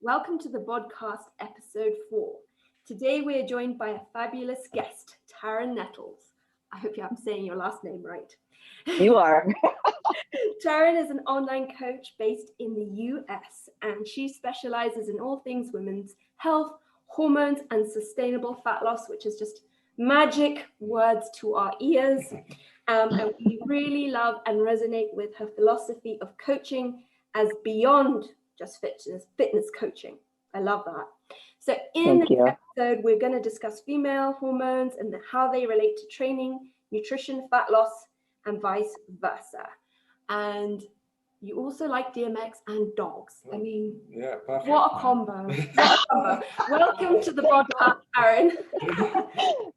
Welcome to the Bodcast episode 4. Today we are joined by a fabulous guest, Tarryn Nettles. I hope I'm saying your last name right. You are. Tarryn is an online coach based in the US, and she specializes in all things women's health, hormones, and sustainable fat loss, which is just magic words to our ears. And we really love and resonate with her philosophy of coaching as beyond just fitness coaching. I love that. So in this episode, we're going to discuss female hormones and how they relate to training, nutrition, fat loss, and vice versa. And you also like DMX and dogs. I mean, yeah, perfect. What a combo. Welcome to the podcast, Tarryn.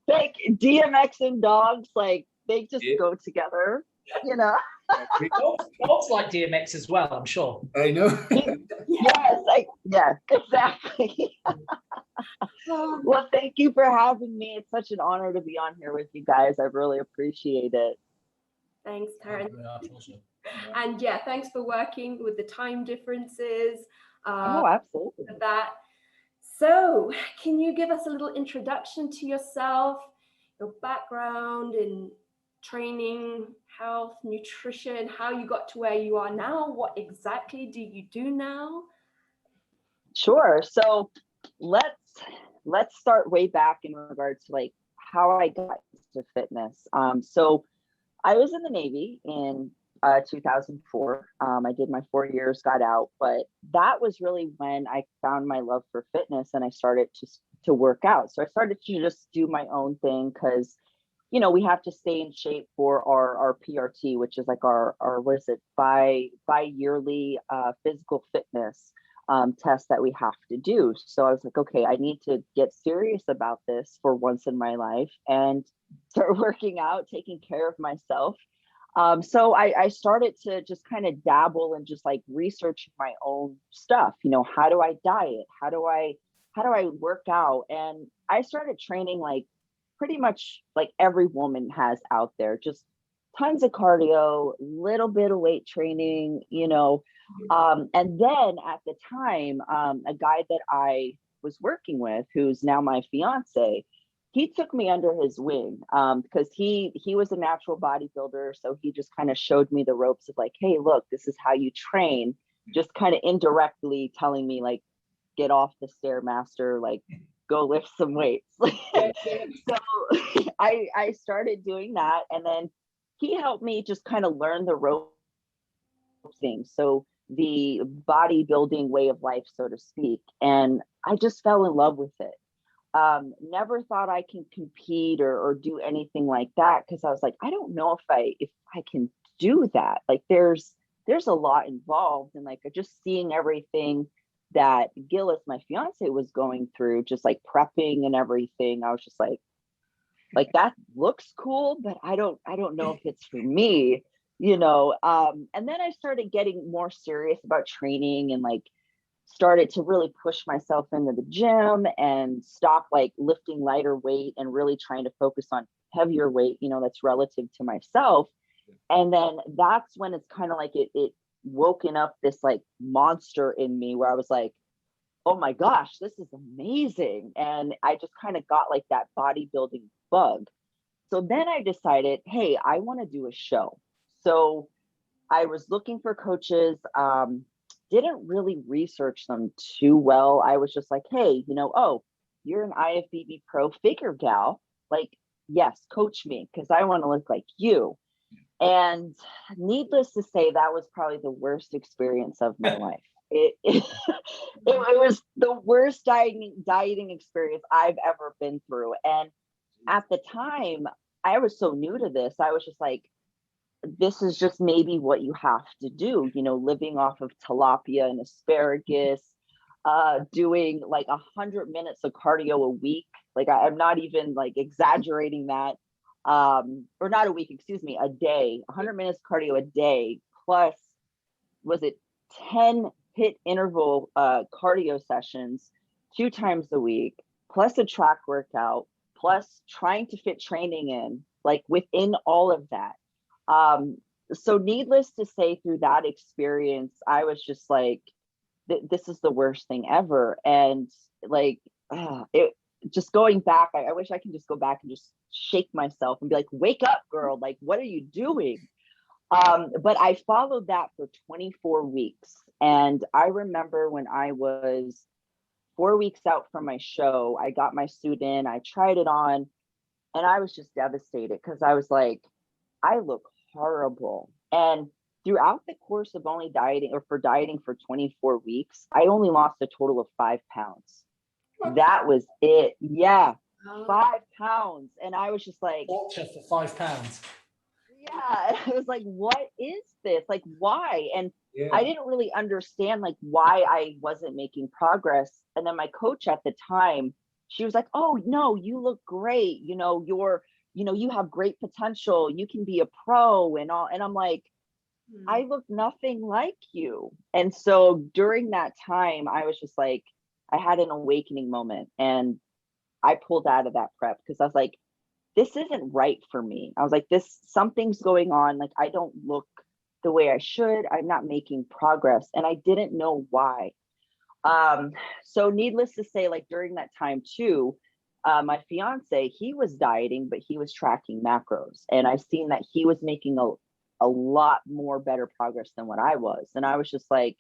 Like DMX and dogs, like they just go together, you know. Dogs like DMX as well, I'm sure. I know. Yes, exactly. Well, thank you for having me. It's such an honor to be on here with you guys. I really appreciate it. Thanks, Tarryn. And thanks for working with the time differences. Absolutely. That. So, can you give us a little introduction to yourself, your background in training, health, nutrition, how you got to where you are now? What exactly do you do now? Sure. So let's start way back in regards to like how I got into fitness. So I was in the Navy in 2004. I did my 4 years, got out, but that was really when I found my love for fitness and I started to work out. So I started to just do my own thing because, you know, we have to stay in shape for our PRT, which is like our what is it, bi-yearly physical fitness test that we have to do. So I was like, okay, I need to get serious about this for once in my life and start working out, taking care of myself. So I started to just kind of dabble and just like research my own stuff. You know, how do I diet? How do I work out? And I started training like pretty much like every woman has out there, just tons of cardio, little bit of weight training, you know. And then at the time, a guy that I was working with, who's now my fiance, he took me under his wing because he was a natural bodybuilder. So he just kind of showed me the ropes of like, hey, look, this is how you train, just kind of indirectly telling me like, get off the Stairmaster, like go lift some weights. So I started doing that. And then he helped me just kind of learn the rope things. So the bodybuilding way of life, so to speak. And I just fell in love with it. Never thought I can compete or do anything like that because I was like, I don't know if I can do that. Like there's a lot involved, and like just seeing everything that Gillis, my fiance, was going through, just like prepping and everything. I was just like that looks cool, but I don't know if it's for me, you know. And then I started getting more serious about training and like started to really push myself into the gym and stop like lifting lighter weight and really trying to focus on heavier weight, you know, that's relative to myself. And then that's when it's kind of like it woken up this like monster in me where I was like, oh my gosh, this is amazing. And I just kind of got like that bodybuilding bug. So then I decided, hey, I want to do a show. So I was looking for coaches, didn't really research them too well. I was just like, hey, you know, oh, you're an IFBB pro figure gal. Like, yes, coach me because I want to look like you. And needless to say, that was probably the worst experience of my life. It was the worst dieting experience I've ever been through. And at the time, I was so new to this. I was just like, this is just maybe what you have to do, you know, living off of tilapia and asparagus, doing like 100 minutes of cardio a week. Like I'm not even like exaggerating that. Or not a week, excuse me, a day, 100 minutes cardio a day, plus was it 10 HIIT interval cardio sessions 2 times a week, plus a track workout, plus trying to fit training in, like within all of that. so needless to say, through that experience, I was just like, this is the worst thing ever. And like, it just going back, I wish I can just go back and just shake myself and be like, wake up, girl. Like, what are you doing? But I followed that for 24 weeks. And I remember when I was 4 weeks out from my show, I got my suit in, I tried it on, and I was just devastated because I was like, I look horrible. And throughout the course of only dieting for 24 weeks, I only lost a total of 5 pounds. That was it. Yeah. 5 pounds. And I was just like, Torture for 5 pounds. yeah. And I was like, what is this? Like, why? And I didn't really understand like why I wasn't making progress. And then my coach at the time, she was like, oh no, you look great. You have great potential. You can be a pro and all. And I'm like, I look nothing like you. And so during that time, I was just like, I had an awakening moment, and I pulled out of that prep because I was like, this isn't right for me. I was like, something's going on. Like, I don't look the way I should. I'm not making progress. And I didn't know why. So needless to say, like during that time too, my fiance, he was dieting, but he was tracking macros. And I seen that he was making a lot more better progress than what I was. And I was just like,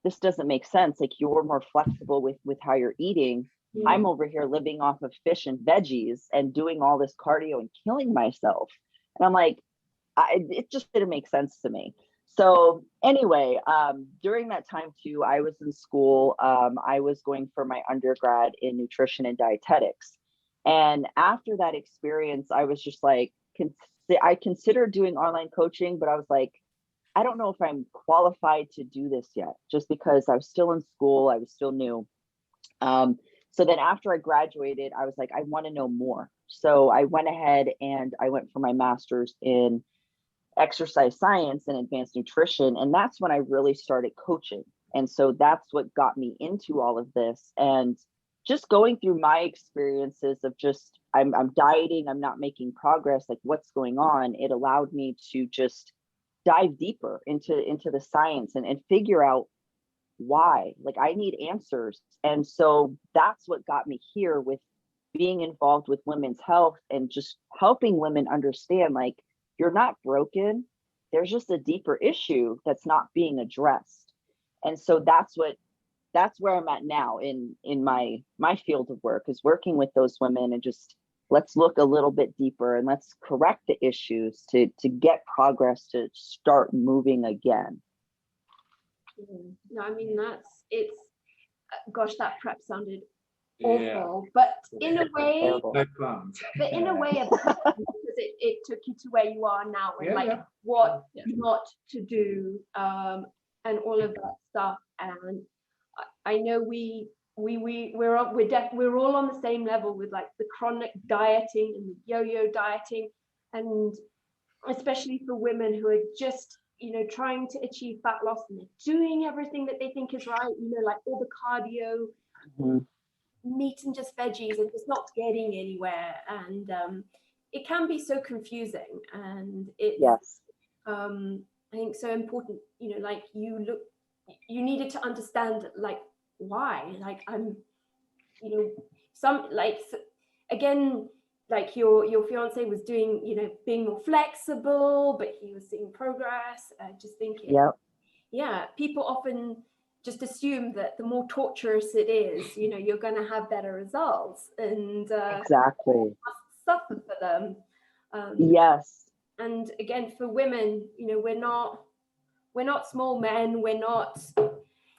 this doesn't make sense. Like, you're more flexible with how you're eating. I'm over here living off of fish and veggies and doing all this cardio and killing myself. And I'm like, it just didn't make sense to me. So anyway, during that time too, I was in school. I was going for my undergrad in nutrition and dietetics. And after that experience, I was just like, I considered doing online coaching, but I was like, I don't know if I'm qualified to do this yet, just because I was still in school. I was still new. So then after I graduated, I was like, I want to know more. So I went ahead and I went for my master's in exercise science and advanced nutrition. And that's when I really started coaching. And so that's what got me into all of this. And just going through my experiences of just, I'm dieting, I'm not making progress, like what's going on, it allowed me to just dive deeper into the science and figure out why. Like, I need answers. And so that's what got me here with being involved with women's health and just helping women understand, like, you're not broken. There's just a deeper issue that's not being addressed. And so that's where I'm at now in my field of work, is working with those women and just, let's look a little bit deeper and let's correct the issues to get progress, to start moving again. No, I mean, gosh, that prep sounded awful, but in a way, because it took you to where you are now, and what not to do, and all of that stuff. And I know we're all on the same level with like the chronic dieting and the yo-yo dieting, and especially for women who are just trying to achieve fat loss, and they're doing everything that they think is right, like all the cardio, meat and just veggies, and just not getting anywhere. And it can be so confusing, and it's I think so important, like you needed to understand like why, like I'm some like again, like your fiance was doing, being more flexible, but he was seeing progress. Just thinking, people often just assume that the more torturous it is, you're going to have better results, and exactly suffer for them. Yes. And again, for women, we're not small men. We're not,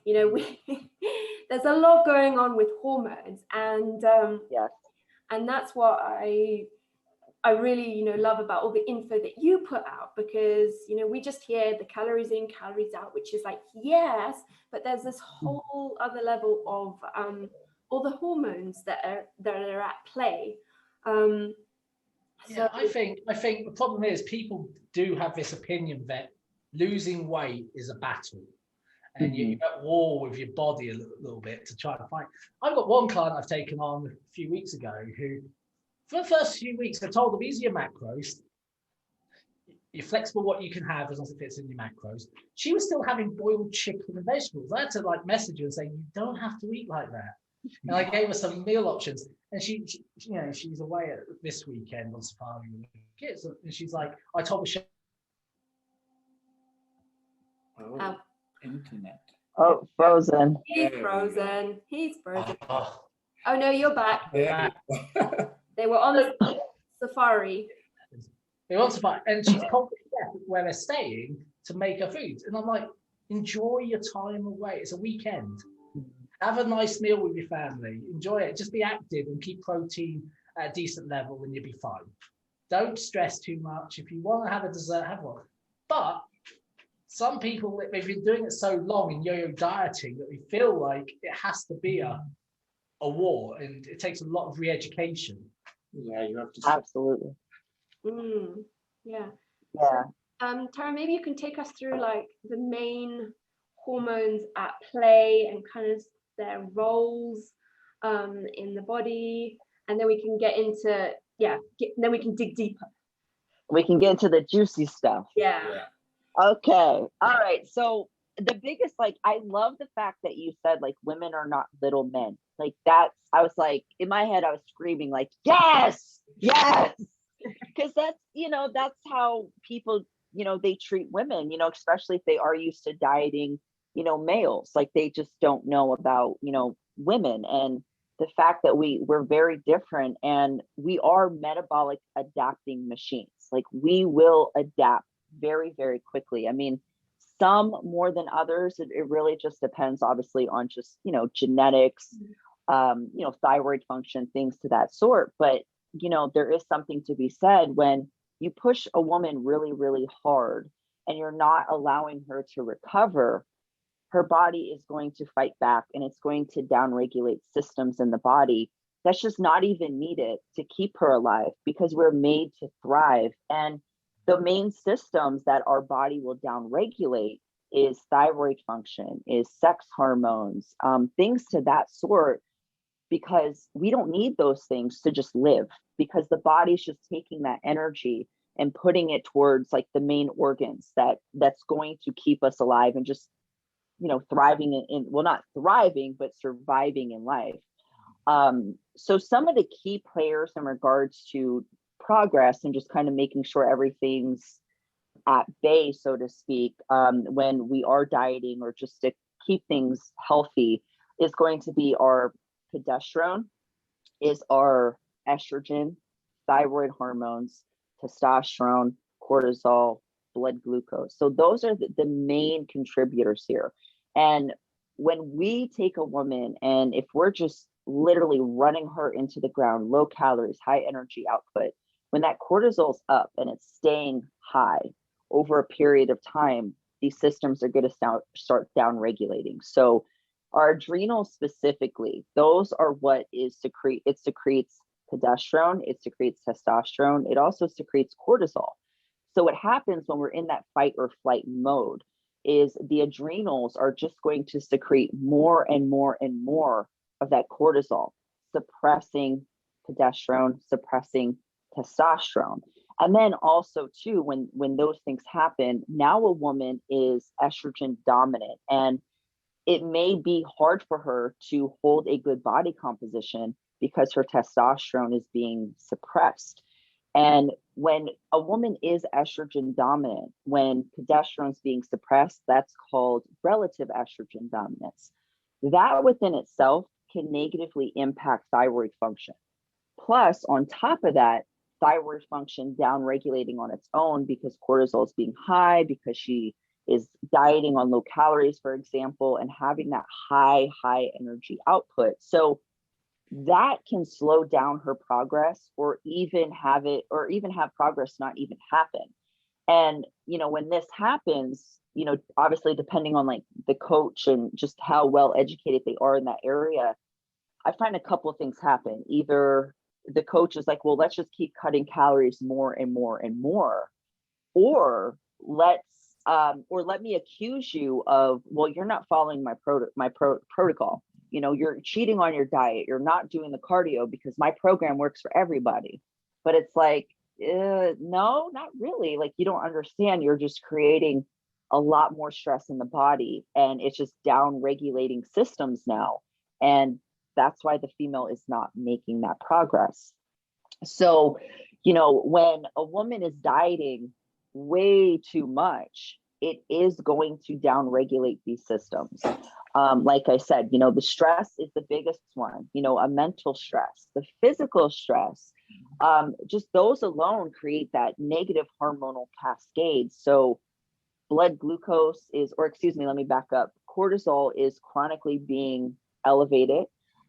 there's a lot going on with hormones, and and that's what I really, love about all the info that you put out, because, we just hear the calories in, calories out, which is like, yes, but there's this whole other level of all the hormones that are at play. So I think the problem is people do have this opinion that losing weight is a battle. And you're at war with your body a little bit to try and fight. I've got one client I've taken on a few weeks ago who, for the first few weeks, I told them, these are your macros. You're flexible what you can have as long as it fits in your macros. She was still having boiled chicken and vegetables. I had to like message her and say, you don't have to eat like that. And I gave her some meal options. And she you know, she's away this weekend on safari with the kids. And she's like, I told her. Oh, internet. Oh, frozen. He's frozen. He's frozen. Oh, No, you're back. Yeah. They were on the safari. they want to buy, and she's called the chef where they're staying to make her food. And I'm like, enjoy your time away. It's a weekend. Have a nice meal with your family. Enjoy it. Just be active and keep protein at a decent level, and you'll be fine. Don't stress too much. If you want to have a dessert, have one. But some people, they've been doing it so long in yo-yo dieting that we feel like it has to be a war, and it takes a lot of re-education. Yeah, you have to. Absolutely. Yeah. Yeah. Tara, maybe you can take us through like the main hormones at play and kind of their roles in the body, and then we can get into then we can dig deeper. We can get into the juicy stuff. Yeah. Okay. All right. So the biggest, like, I love the fact that you said like women are not little men. Like I was like, in my head, I was screaming like, yes, because that's how people, they treat women, especially if they are used to dieting, males. Like they just don't know about, women, and the fact that we're very different, and we are metabolic adapting machines. Like we will adapt very, very quickly. I mean, some more than others. It really just depends, obviously, on just, genetics, thyroid function, things to that sort. But, there is something to be said when you push a woman really, really hard and you're not allowing her to recover. Her body is going to fight back, and it's going to downregulate systems in the body that's just not even needed to keep her alive, because we're made to thrive. And the main systems that our body will downregulate is thyroid function, is sex hormones, things to that sort, because we don't need those things to just live, because the body's just taking that energy and putting it towards like the main organs that's going to keep us alive and just, thriving well, not thriving, but surviving in life. So some of the key players in regards to progress and just kind of making sure everything's at bay, so to speak, when we are dieting or just to keep things healthy, is going to be our progesterone, is our estrogen, thyroid hormones, testosterone, cortisol, blood glucose. So those are the main contributors here. And when we take a woman, and if we're just literally running her into the ground, low calories, high energy output, when that cortisol's up and it's staying high over a period of time, these systems are going to start down regulating. So our adrenals specifically, those are what is secrete. It secretes progesterone, it secretes testosterone, it also secretes cortisol. So what happens when we're in that fight or flight mode is the adrenals are just going to secrete more and more and more of that cortisol, suppressing progesterone, suppressing testosterone. And then also too, when those things happen, now a woman is estrogen dominant, and it may be hard for her to hold a good body composition because her testosterone is being suppressed. And when a woman is estrogen dominant, when progesterone is being suppressed, that's called relative estrogen dominance. That within itself can negatively impact thyroid function. Plus, on top of that, thyroid function down regulating on its own because cortisol is being high, because she is dieting on low calories, for example, and having that high energy output. So that can slow down her progress, or even have progress not even happen. And, when this happens, obviously depending on like the coach and just how well educated they are in that area, I find a couple of things happen. Either the coach is like, well, let's just keep cutting calories more and more and more, or let me accuse you of, well, you're not following my protocol. You're cheating on your diet. You're not doing the cardio because my program works for everybody. But it's like, No, not really. Like, you don't understand. You're just creating a lot more stress in the body, and it's just down regulating systems now. And that's why the female is not making that progress. So, when a woman is dieting way too much, it is going to down regulate these systems. Like I said, the stress is the biggest one, a mental stress, the physical stress, just those alone create that negative hormonal cascade. So blood glucose is, or excuse me, let me back up. Cortisol is chronically being elevated.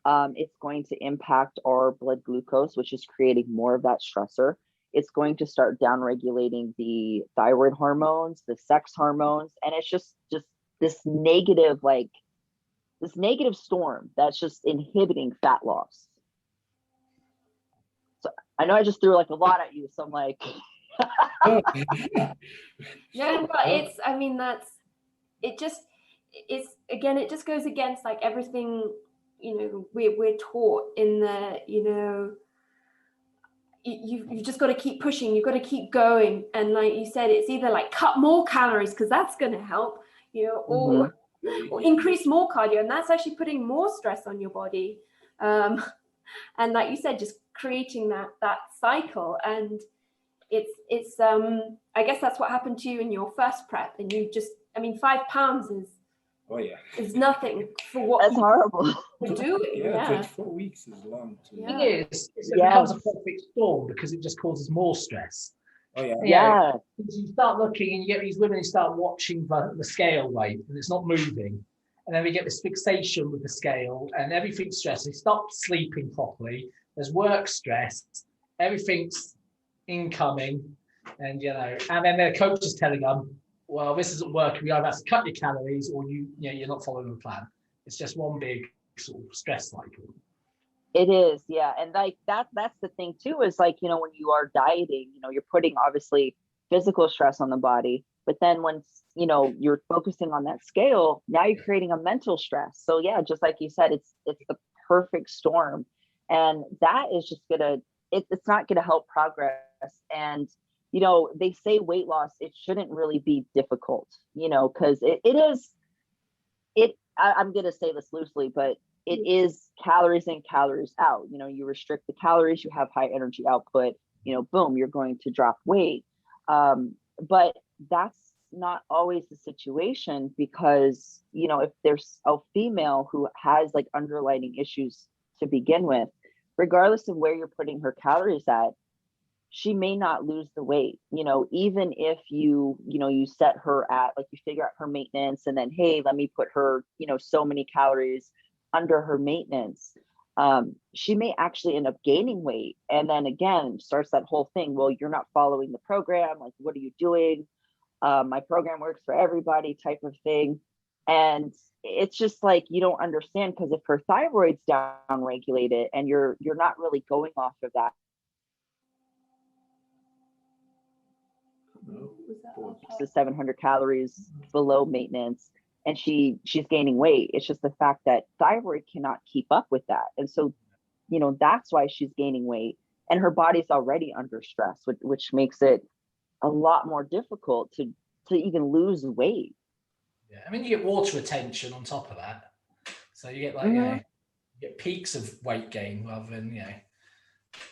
It's going to impact our blood glucose, which is creating more of that stressor. It's going to start down regulating the thyroid hormones, the sex hormones, and it's just this negative, this negative storm that's just inhibiting fat loss. So I know I just threw like a lot at you, so I'm like, no, but it just goes against like everything, we're taught in the, you've just got to keep pushing, you've got to keep going. And like you said, it's either like cut more calories because that's going to help, or increase more cardio, and that's actually putting more stress on your body. And like you said, just creating that cycle. And it's I guess that's what happened to you in your first prep, and you just, 5 pounds is nothing for what that's horrible. we're doing. Yeah, 24 weeks is long. It becomes a perfect storm because it just causes more stress. Oh yeah. Yeah. You start looking and you get these women who start watching the scale weight and it's not moving. And then we get this fixation with the scale and everything's stressed. They stop sleeping properly. There's work stress. Everything's incoming. And, and then their coach is telling them, well, this isn't working. We either have to cut your calories or you're not following the plan. It's just one big sort of stress cycle. It is, yeah. And like that's the thing too, is like, when you are dieting, you're putting obviously physical stress on the body, but then once, you're focusing on that scale, now you're creating a mental stress. So yeah, just like you said, it's the perfect storm. And that is just it's not gonna help progress. And they say weight loss, it shouldn't really be difficult, because I'm going to say this loosely, but it is calories in, calories out. You restrict the calories, you have high energy output, boom, you're going to drop weight. But that's not always the situation, because, if there's a female who has like underlying issues to begin with, regardless of where you're putting her calories at, she may not lose the weight, even if you set her at, like, you figure out her maintenance and then, hey, let me put her, so many calories under her maintenance. She may actually end up gaining weight. And then again, starts that whole thing. Well, you're not following the program. Like, what are you doing? My program works for everybody type of thing. And it's just like, you don't understand, because if her thyroid's down regulated and you're not really going off of that, to 700 calories below maintenance, and she's gaining weight. It's just the fact that thyroid cannot keep up with that. And so, that's why she's gaining weight, and her body's already under stress, which makes it a lot more difficult to even lose weight. Yeah, you get water retention on top of that. So you get like, you get peaks of weight gain rather than,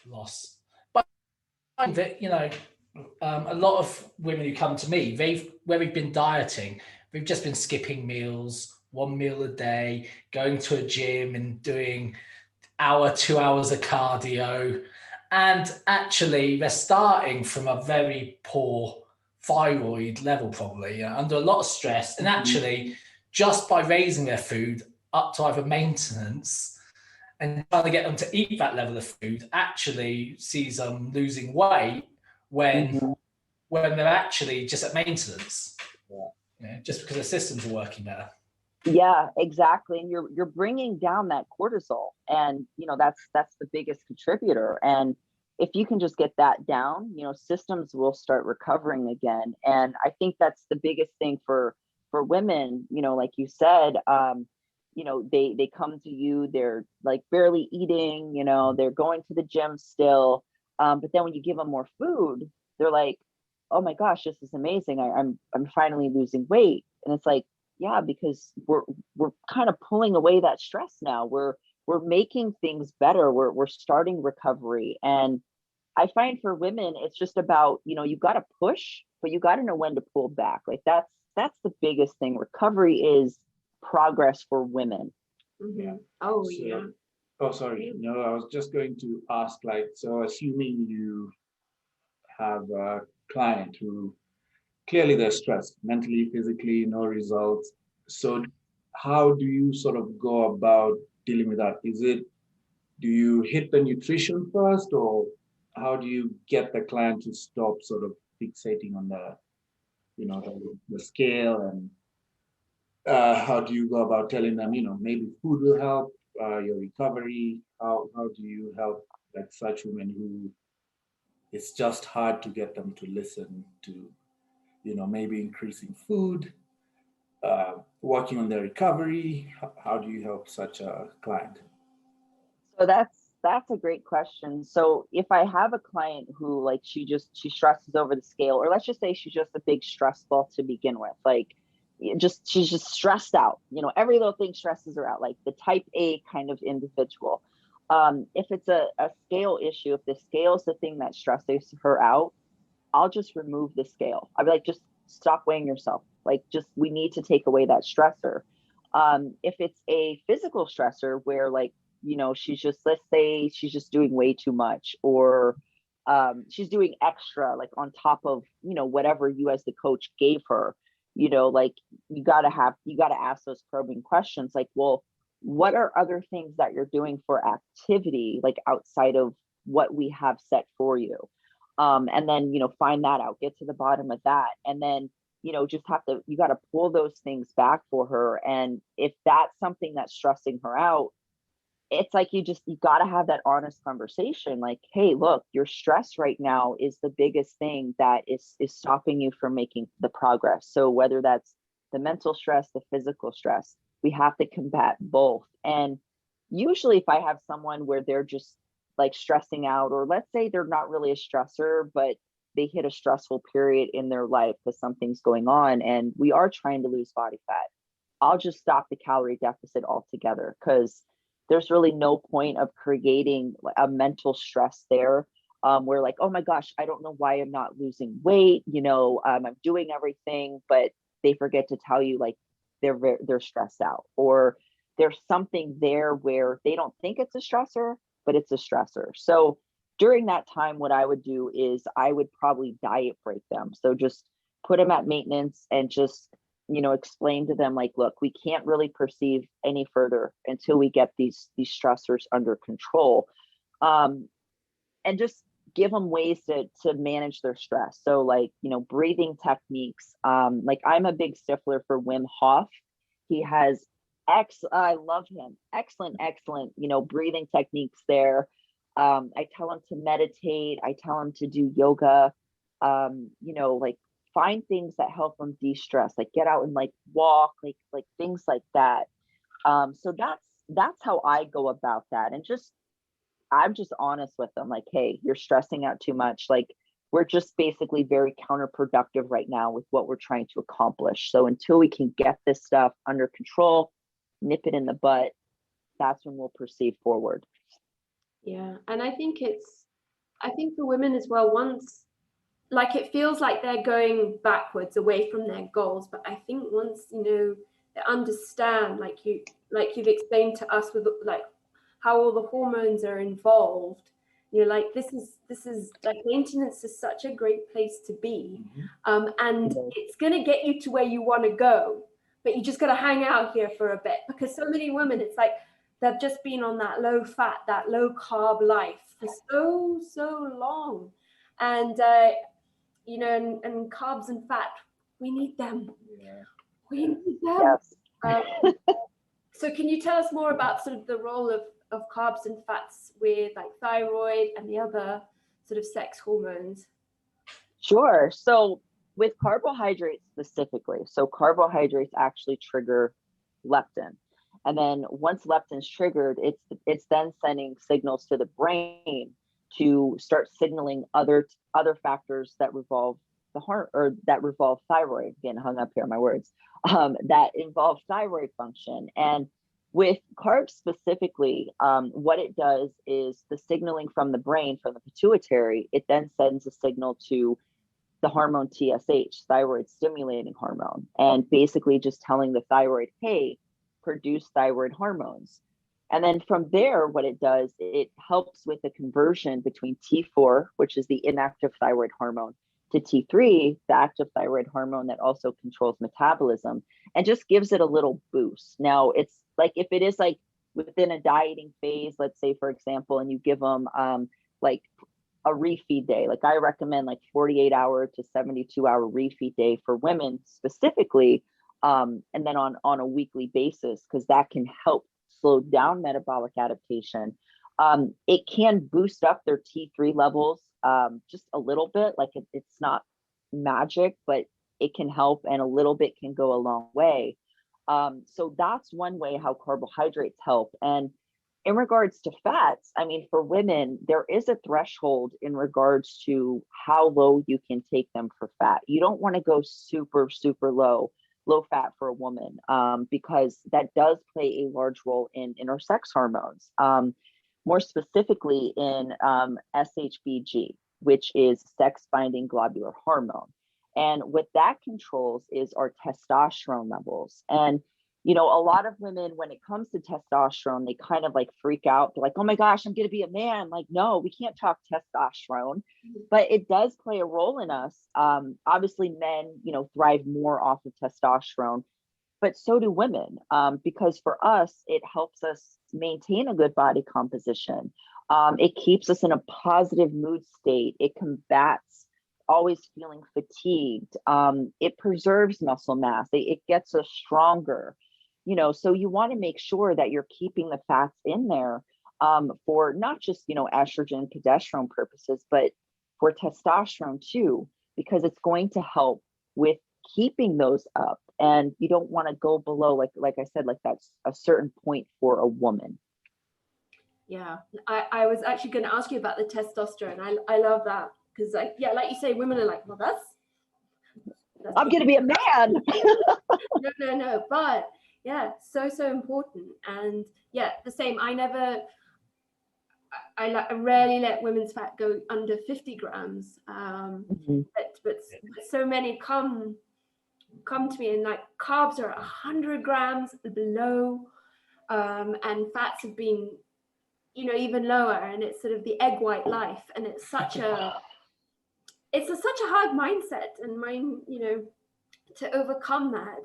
loss. But a lot of women who come to me, where we've been dieting, we've just been skipping meals, 1 meal a day, going to a gym and doing 2 hours of cardio. And actually they're starting from a very poor thyroid level, probably, under a lot of stress. And actually just by raising their food up to either maintenance and trying to get them to eat that level of food actually sees them losing weight when they're actually just at maintenance, just because the systems are working better. Yeah, exactly. And you're bringing down that cortisol, and that's the biggest contributor. And if you can just get that down, systems will start recovering again. And I think that's the biggest thing for women. Like you said, they come to you, they're like barely eating, they're going to the gym still. But then when you give them more food, they're like, oh my gosh, this is amazing. I'm finally losing weight. And it's like, yeah, because we're kind of pulling away that stress now. We're making things better. We're starting recovery. And I find for women, it's just about, you've got to push, but you got to know when to pull back. Like that's the biggest thing. Recovery is progress for women. Mm-hmm. Yeah. Oh, So- yeah. Oh, sorry. No, I was just going to ask, like, so assuming you have a client who clearly they're stressed, mentally, physically, no results. So how do you sort of go about dealing with that? Do you hit the nutrition first, or how do you get the client to stop sort of fixating on the scale, and how do you go about telling them, maybe food will help your recovery? How do you help like such women who it's just hard to get them to listen to, maybe increasing food, working on their recovery? How do you help such a client? So that's a great question. So if I have a client who like she stresses over the scale, or let's just say she's just a big stress ball to begin with, like she's just stressed out. Every little thing stresses her out, like the type A kind of individual. If it's a scale issue, if the scale is the thing that stresses her out, I'll just remove the scale. I'll be like, just stop weighing yourself. Like, we need to take away that stressor. If it's a physical stressor where like, let's say she's just doing way too much, or she's doing extra, like on top of, whatever you as the coach gave her, like you got to ask those probing questions. Like, well, what are other things that you're doing for activity, like outside of what we have set for you? And then, find that out, get to the bottom of that. And then, you got to pull those things back for her. And if that's something that's stressing her out, it's like, you got to have that honest conversation. Like, hey, look, your stress right now is the biggest thing that is stopping you from making the progress. So whether that's the mental stress, the physical stress, we have to combat both. And usually if I have someone where they're just like stressing out, or let's say they're not really a stressor, but they hit a stressful period in their life because something's going on and we are trying to lose body fat, I'll just stop the calorie deficit altogether, because there's really no point of creating a mental stress there, where like, oh my gosh, I don't know why I'm not losing weight. I'm doing everything, but they forget to tell you like they're stressed out, or there's something there where they don't think it's a stressor, but it's a stressor. So during that time, what I would do is I would probably diet break them. So just put them at maintenance and just, explain to them like, look, we can't really perceive any further until we get these stressors under control. And just give them ways to manage their stress. So like, breathing techniques. Like I'm a big stickler for Wim Hof. He has I love him. Excellent, breathing techniques there. I tell him to meditate. I tell him to do yoga. Like find things that help them de-stress, like get out and like walk, like things like that. So that's how I go about that. And I'm just honest with them, like, hey, you're stressing out too much. Like we're just basically very counterproductive right now with what we're trying to accomplish. So until we can get this stuff under control, nip it in the butt, that's when we'll proceed forward. Yeah. And I think for women as well, once, like, it feels like they're going backwards away from their goals. But I think once, they understand, like you've explained to us with like how all the hormones are involved, like this is like maintenance is such a great place to be. And it's going to get you to where you want to go, but you just got to hang out here for a bit, because so many women, it's like they've just been on that low fat, that low carb life for so long. And and carbs and fat, we need them. Yeah. We need them. Yes. So can you tell us more about sort of the role of carbs and fats with like thyroid and the other sort of sex hormones? Sure. So with carbohydrates specifically, so carbohydrates actually trigger leptin. And then once leptin's triggered, it's then sending signals to the brain to start signaling other factors that revolve that revolve thyroid. Getting hung up here on my words. That involve thyroid function. And with carbs specifically, what it does is the signaling from the brain, from the pituitary, it then sends a signal to the hormone TSH, thyroid stimulating hormone, and basically just telling the thyroid, hey, produce thyroid hormones. And then from there, what it does, it helps with the conversion between T4, which is the inactive thyroid hormone, to T3, the active thyroid hormone that also controls metabolism, and just gives it a little boost. Now, it's like if it is like within a dieting phase, let's say, for example, and you give them like a refeed day, like I recommend like 48-hour to 72-hour refeed day for women specifically, and then on a weekly basis, because that can help slow down metabolic adaptation. It can boost up their T3 levels just a little bit. Like it's not magic, but it can help, and a little bit can go a long way. So that's one way how carbohydrates help. And in regards to fats, I mean, for women, there is a threshold in regards to how low you can take them for fat. You don't want to go super, super low fat for a woman, because that does play a large role in our sex hormones, more specifically in SHBG, which is sex binding globular hormone. And what that controls is our testosterone levels. And, you know, a lot of women, when it comes to testosterone, they kind of like freak out. They're like, oh my gosh, I'm going to be a man. Like, no, we can't talk testosterone, but it does play a role in us. Obviously, men, you know, thrive more off of testosterone, but so do women, because for us, it helps us maintain a good body composition. It keeps us in a positive mood state. It combats always feeling fatigued. It preserves muscle mass. It gets us stronger. You know, so you want to make sure that you're keeping the fats in there for not just, you know, estrogen, progesterone purposes, but for testosterone too, because it's going to help with keeping those up. And you don't want to go below, like I said, like that's a certain point for a woman. Yeah, I was actually going to ask you about the testosterone. I love that, because like you say, women are like, well, that's I'm going to be a man. no, but yeah, so important. And yeah, the same. I rarely let women's fat go under 50 grams. But so many come to me and like carbs are 100 grams below, and fats have been, you know, even lower, and it's sort of the egg white life, and it's such a hard mindset and mind, you know, to overcome that.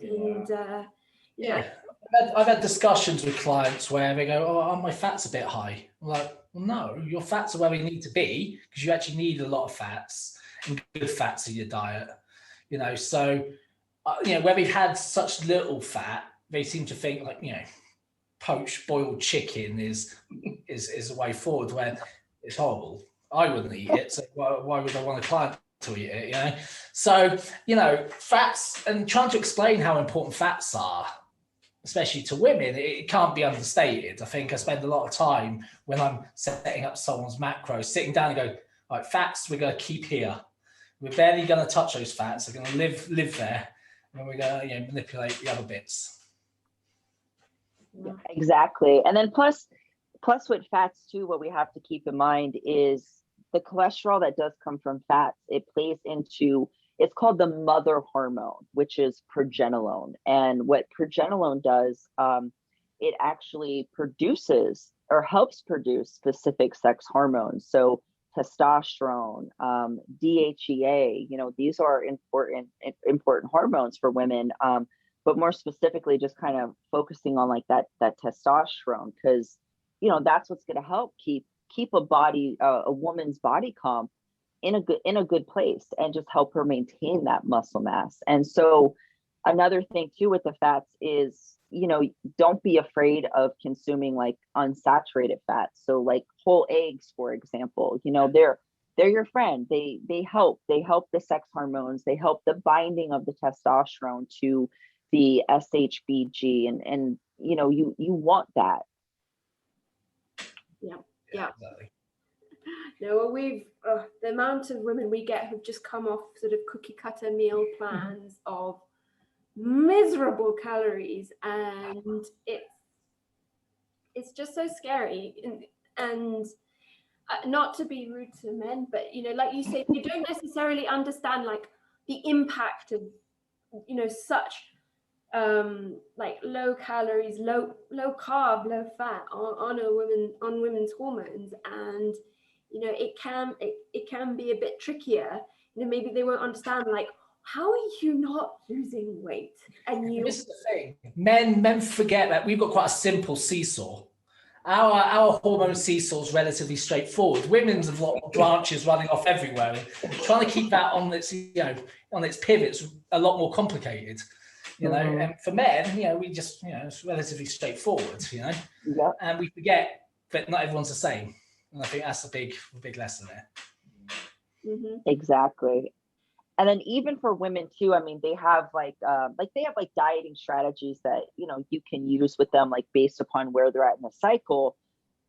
Yeah. And I've had discussions with clients where they go, oh, my fat's a bit high. I'm like, well, no, your fats are where they need to be, because you actually need a lot of fats and good fats in your diet. You know, so you know, where we've had such little fat, they seem to think like, you know, poached boiled chicken is a way forward, where it's horrible. I wouldn't eat it, so why would I want a client to eat it, you know? So, you know, fats, and trying to explain how important fats are, especially to women, it can't be understated. I think I spend a lot of time when I'm setting up someone's macros, sitting down and go, all right, fats we're going to keep here. We're barely going to touch those fats. They're going to live there, and we're going to, you know, manipulate the other bits. Exactly. And then plus with fats too, what we have to keep in mind is the cholesterol that does come from fats. It plays into, it's called the mother hormone, which is progesterone. And what progesterone does, it actually produces or helps produce specific sex hormones. So testosterone, DHEA, you know, these are important hormones for women. But more specifically, just kind of focusing on like that testosterone, because, you know, that's what's going to help keep a woman's body comp in a good place, and just help her maintain that muscle mass. And so another thing too with the fats is, you know, don't be afraid of consuming like unsaturated fats. So like whole eggs, for example, you know, they're your friend. They help the sex hormones. They help the binding of the testosterone to the SHBG, and you know, you want that. Yeah. Exactly. No, well, the amount of women we get who've just come off sort of cookie cutter meal plans of miserable calories, and it's just so scary. And not to be rude to men, but you know, like you say, you don't necessarily understand like the impact of, you know, such like low calories, low carb, low fat on women's hormones. And you know, it can be a bit trickier. You know, maybe they won't understand, like, how are you not losing weight? And this is the thing, men forget that we've got quite a simple seesaw. Our hormone seesaw is relatively straightforward. Women's have lot of branches running off everywhere. And trying to keep that on its, you know, on its pivots a lot more complicated. You know, and for men, you know, we just, you know, it's relatively straightforward, you know. Yeah. And we forget that not everyone's the same. And I think that's a big lesson there. Mm-hmm. Exactly. And then even for women too, I mean, they have like dieting strategies that, you know, you can use with them, like based upon where they're at in the cycle.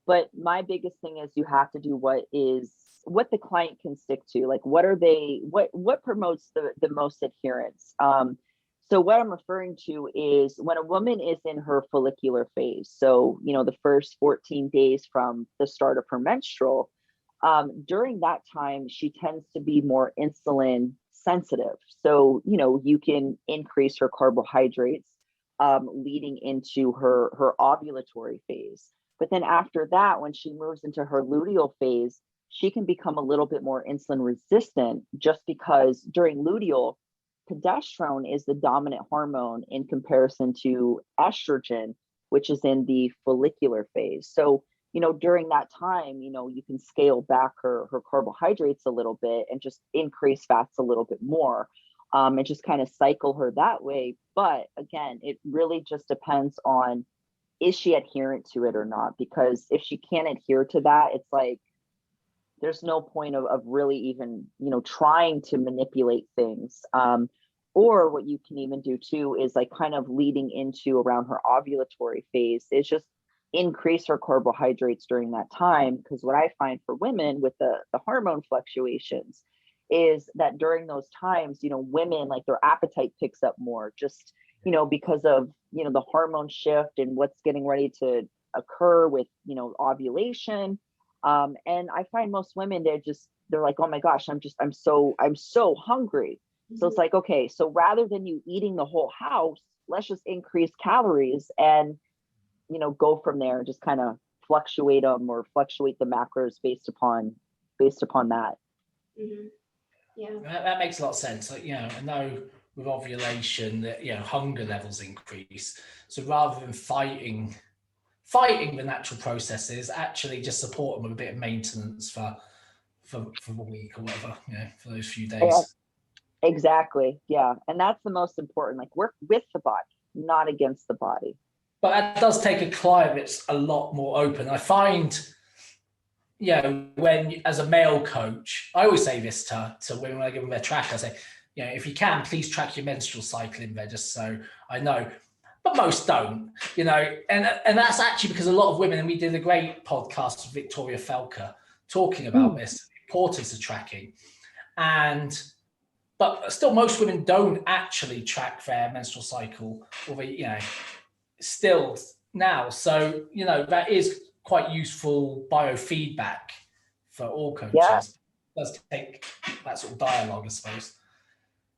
But my biggest thing is you have to do what the client can stick to. Like, what promotes the most adherence? So what I'm referring to is when a woman is in her follicular phase. So, you know, the first 14 days from the start of her menstrual, during that time, she tends to be more insulin sensitive. So, you know, you can increase her carbohydrates leading into her ovulatory phase. But then after that, when she moves into her luteal phase, she can become a little bit more insulin resistant, just because during luteal, progesterone is the dominant hormone in comparison to estrogen, which is in the follicular phase. So, you know, during that time, you know, you can scale back her carbohydrates a little bit and just increase fats a little bit more, and just kind of cycle her that way. But again, it really just depends on, is she adherent to it or not? Because if she can't adhere to that, it's like, there's no point of really even, you know, trying to manipulate things. Or what you can even do too is like kind of leading into around her ovulatory phase is just increase her carbohydrates during that time. Because what I find for women with the hormone fluctuations is that during those times, you know, women, like, their appetite picks up more, just, you know, because of, you know, the hormone shift and what's getting ready to occur with, you know, ovulation. And I find most women, they're like, oh my gosh, I'm so hungry. So it's like, okay, so rather than you eating the whole house, let's just increase calories and, you know, go from there and just kind of fluctuate them or fluctuate the macros based upon that. Mm-hmm. Yeah, that makes a lot of sense. Like, you know, I know with ovulation that, you know, hunger levels increase. So rather than fighting the natural processes, actually just support them with a bit of maintenance for a week or whatever, you know, for those few days. Yeah, exactly. Yeah. And that's the most important. Like, work with the body, not against the body. But that does take a client that's a lot more open. I find, you know, when as a male coach, I always say this to women when I give them their track, I say, you know, if you can, please track your menstrual cycle in there, just so I know. But most don't, you know, and that's actually because a lot of women, and we did a great podcast with Victoria Felker talking about this, importance of tracking. But still, most women don't actually track their menstrual cycle, or they, you know, still now. So, you know, that is quite useful biofeedback for all coaches. Yeah. It does take that sort of dialogue, I suppose.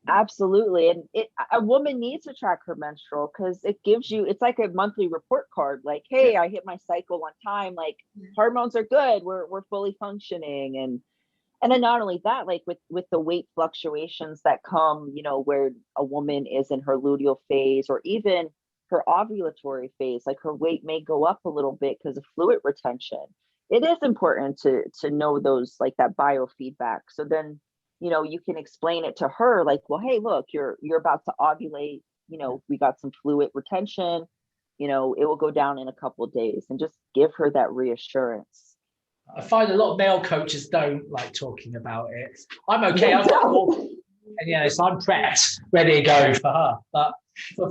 Absolutely. And a woman needs to track her menstrual because it gives you, it's like a monthly report card. Like, hey, I hit my cycle on time. Like, hormones are good. We're fully functioning. And then not only that, like with the weight fluctuations that come, you know, where a woman is in her luteal phase or even her ovulatory phase, like her weight may go up a little bit because of fluid retention. It is important to know those, like, that biofeedback. So then, you know, you can explain it to her like, well, hey, look, you're about to ovulate, you know, we got some fluid retention, you know, it will go down in a couple of days, and just give her that reassurance. I find a lot of male coaches don't like talking about it. I'm okay. I've got more, and yeah, so I'm prepped, ready to go for her. But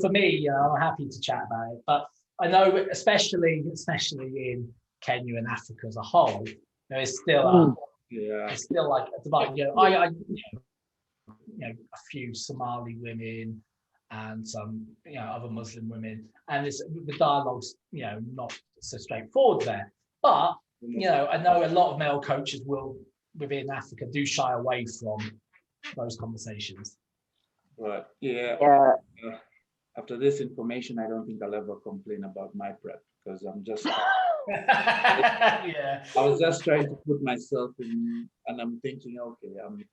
for me, you know, I'm happy to chat about it. But I know, especially in Kenya and Africa as a whole, It's still it's still like a divide. I a few Somali women and some other Muslim women, and the dialogue's not so straightforward there. But I know a lot of male coaches will within Africa do shy away from those conversations. But after this information, I don't think I'll ever complain about my prep, because I'm just I was just trying to put myself in, and I'm thinking, okay, I'm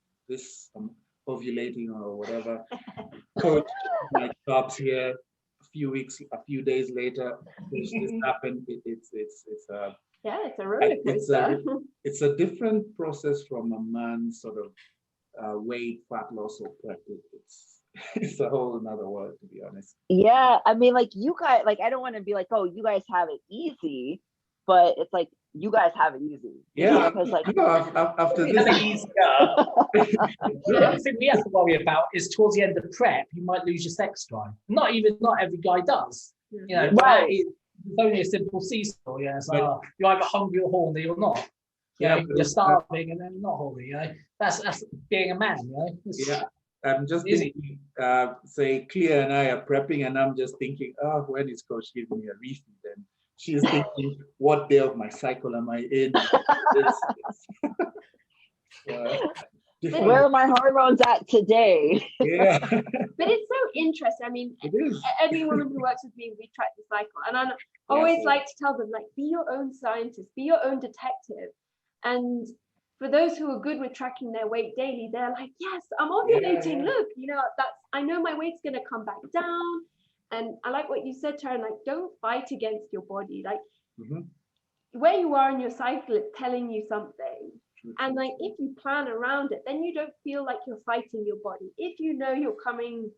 ovulating or whatever. Coach, my job's here. A few days later, this happened. It's a roller coaster. It's a different process from a man's sort of weight, fat loss, or prep. It's a whole another world, to be honest. Yeah, I mean, like you guys, like I don't want to be like, oh, you guys have it easy, but it's like you guys have it easy. Yeah, because like after this, the thing we have to worry about is towards the end of prep, you might lose your sex drive. Not every guy does. Right. It's only a simple seesaw. It's like you're either hungry or horny or not. You're starving and then not horny. That's being a man. Yeah. I'm just thinking, say Clea and I are prepping, and I'm just thinking, when is coach giving me a refeed? And she's thinking, what day of my cycle am I in? Where are my hormones at today? Yeah. But it's so interesting. I mean, every woman who works with me, we track the cycle. And I always like to tell them, like, be your own scientist, be your own detective. And for those who are good with tracking their weight daily, they're like, yes, I'm ovulating. Look, I know my weight's going to come back down. And I like what you said, Tarryn, like, don't fight against your body. Like, where you are in your cycle, it's telling you something. And like, if you plan around it, then you don't feel like you're fighting your body. If you know you're coming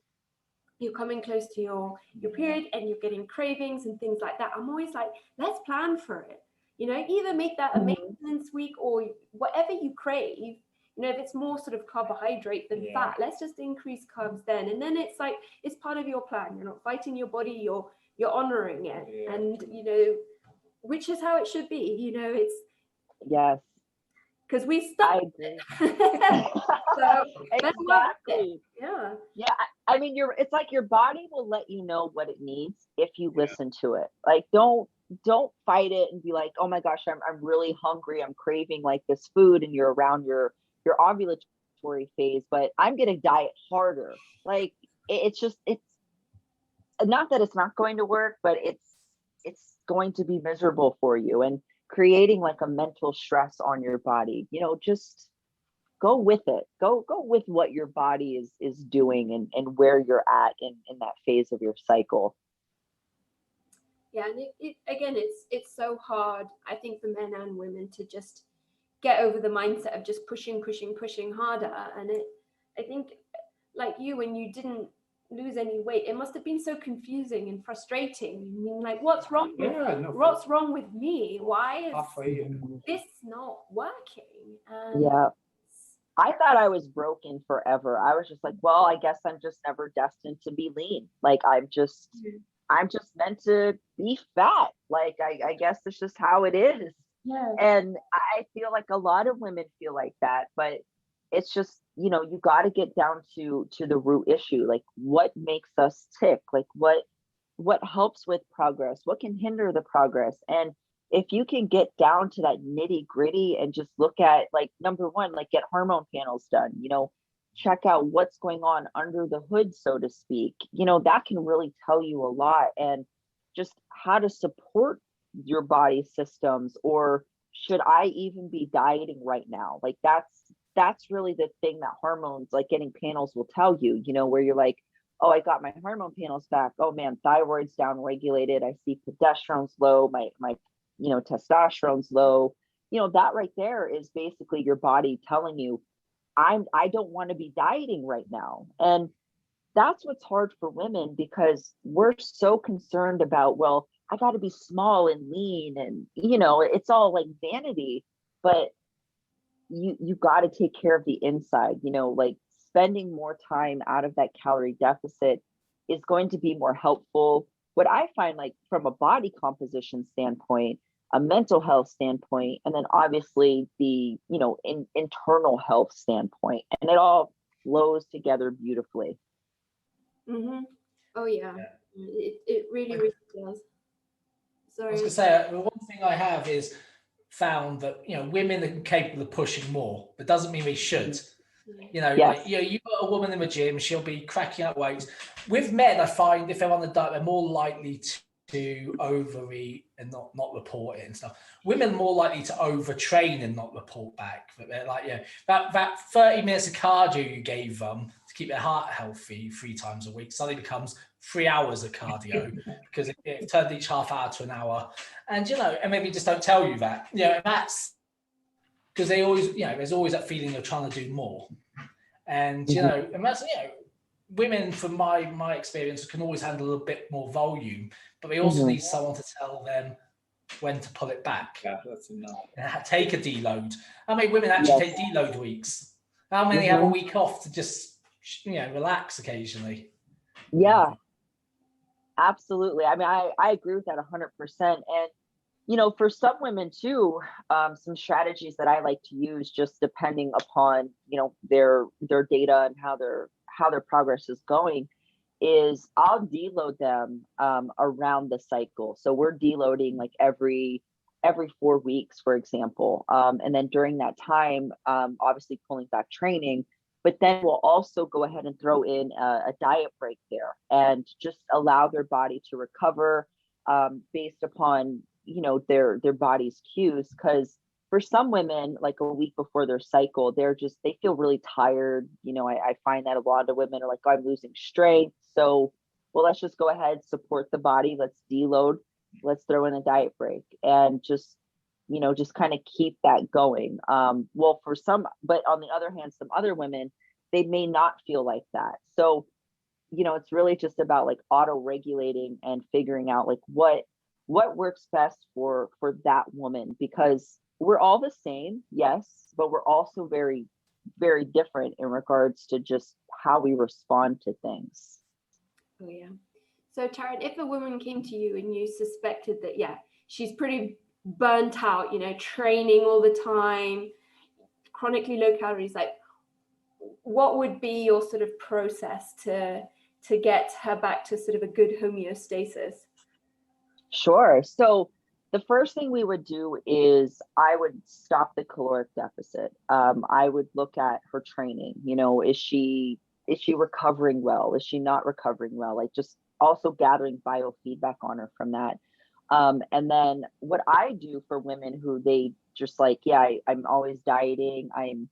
close to your period and you're getting cravings and things like that, I'm always like, let's plan for it. Either make that a maintenance week, or whatever you crave. If it's more sort of carbohydrate than fat, let's just increase carbs then. And then it's like, it's part of your plan. You're not fighting your body, you're honoring it. Yeah. And, which is how it should be. It's... Yes. Because we stop. I agree. So, exactly. Yeah. Yeah. I mean, it's like your body will let you know what it needs if you listen to it. Like, don't fight it and be like, oh my gosh, I'm really hungry, I'm craving like this food, and you're around your ovulatory phase, but I'm gonna diet harder. Like it's not that it's not going to work, but it's going to be miserable for you and creating like a mental stress on your body. Just go with it. Go with what your body is doing and where you're at in that phase of your cycle. Yeah, and it's so hard, I think, for men and women to just get over the mindset of just pushing harder. And I think, like you, when you didn't lose any weight, it must have been so confusing and frustrating. I mean, like, what's wrong with me? Why is this not working? Yeah. I thought I was broken forever. I was just like, well, I guess I'm just never destined to be lean. Like I'm just meant to be fat. Like, I guess it's just how it is. Yeah. And I feel like a lot of women feel like that, but it's just, you got to get down to the root issue. Like, what makes us tick? Like, what helps with progress? What can hinder the progress? And if you can get down to that nitty gritty and just look at, like, number one, like, get hormone panels done, check out what's going on under the hood, so to speak, that can really tell you a lot. And just how to support your body systems, or should I even be dieting right now? Like, that's really the thing that hormones, like getting panels, will tell you, where you're like, oh, I got my hormone panels back. Oh man, thyroid's down regulated. I see progesterone's low. My testosterone's low. That right there is basically your body telling you, I don't want to be dieting right now. And that's what's hard for women, because we're so concerned about, well, I got to be small and lean, and it's all like vanity, but you got to take care of the inside. Like, spending more time out of that calorie deficit is going to be more helpful. What I find, like, from a body composition standpoint, a mental health standpoint, and then obviously the, internal health standpoint, and it all flows together beautifully. Mm-hmm. Oh yeah. It really, really does. Sorry. I was going to say, the one thing I have is found that, women are capable of pushing more, but doesn't mean we should. Yes. You got a woman in the gym, she'll be cracking out weights. With men, I find if they're on the diet, they're more likely to overeat and not report it and stuff. Women are more likely to overtrain and not report back. But they're like, that 30 minutes of cardio you gave them to keep their heart healthy 3 times a week suddenly becomes 3 hours of cardio because it turned each half hour to an hour. And, and maybe just don't tell you that. And that's because they always, there's always that feeling of trying to do more. And, and that's, women, from my experience, can always handle a little bit more volume, but they also need someone to tell them when to pull it back. Yeah, that's enough. And take a deload. How many women actually take deload weeks? How many have a week off to just, relax occasionally? Yeah, absolutely. I mean, I agree with that 100%. And, for some women too, some strategies that I like to use, just depending upon, their data and how their progress is going, is I'll deload them around the cycle. So we're deloading like every 4 weeks, for example. And then during that time, obviously pulling back training, but then we'll also go ahead and throw in a diet break there and just allow their body to recover based upon, their body's cues. Because for some women, like a week before their cycle, they feel really tired. I find that a lot of women are like, oh, I'm losing strength. So, well, let's just go ahead, support the body. Let's deload. Let's throw in a diet break and just kind of keep that going. Well, for some, but on the other hand, some other women, they may not feel like that. So, it's really just about like auto-regulating and figuring out like what works best for that woman, because we're all the same, yes, but we're also very, very different in regards to just how we respond to things. Oh yeah. So Tarryn, if a woman came to you and you suspected that, she's pretty burnt out, training all the time, chronically low calories, like what would be your sort of process to get her back to sort of a good homeostasis? Sure. So the first thing we would do is I would stop the caloric deficit. I would look at her training. Is she recovering well? Is she not recovering well? Like just also gathering biofeedback on her from that. And then what I do for women who they just like, I'm always dieting. I'm,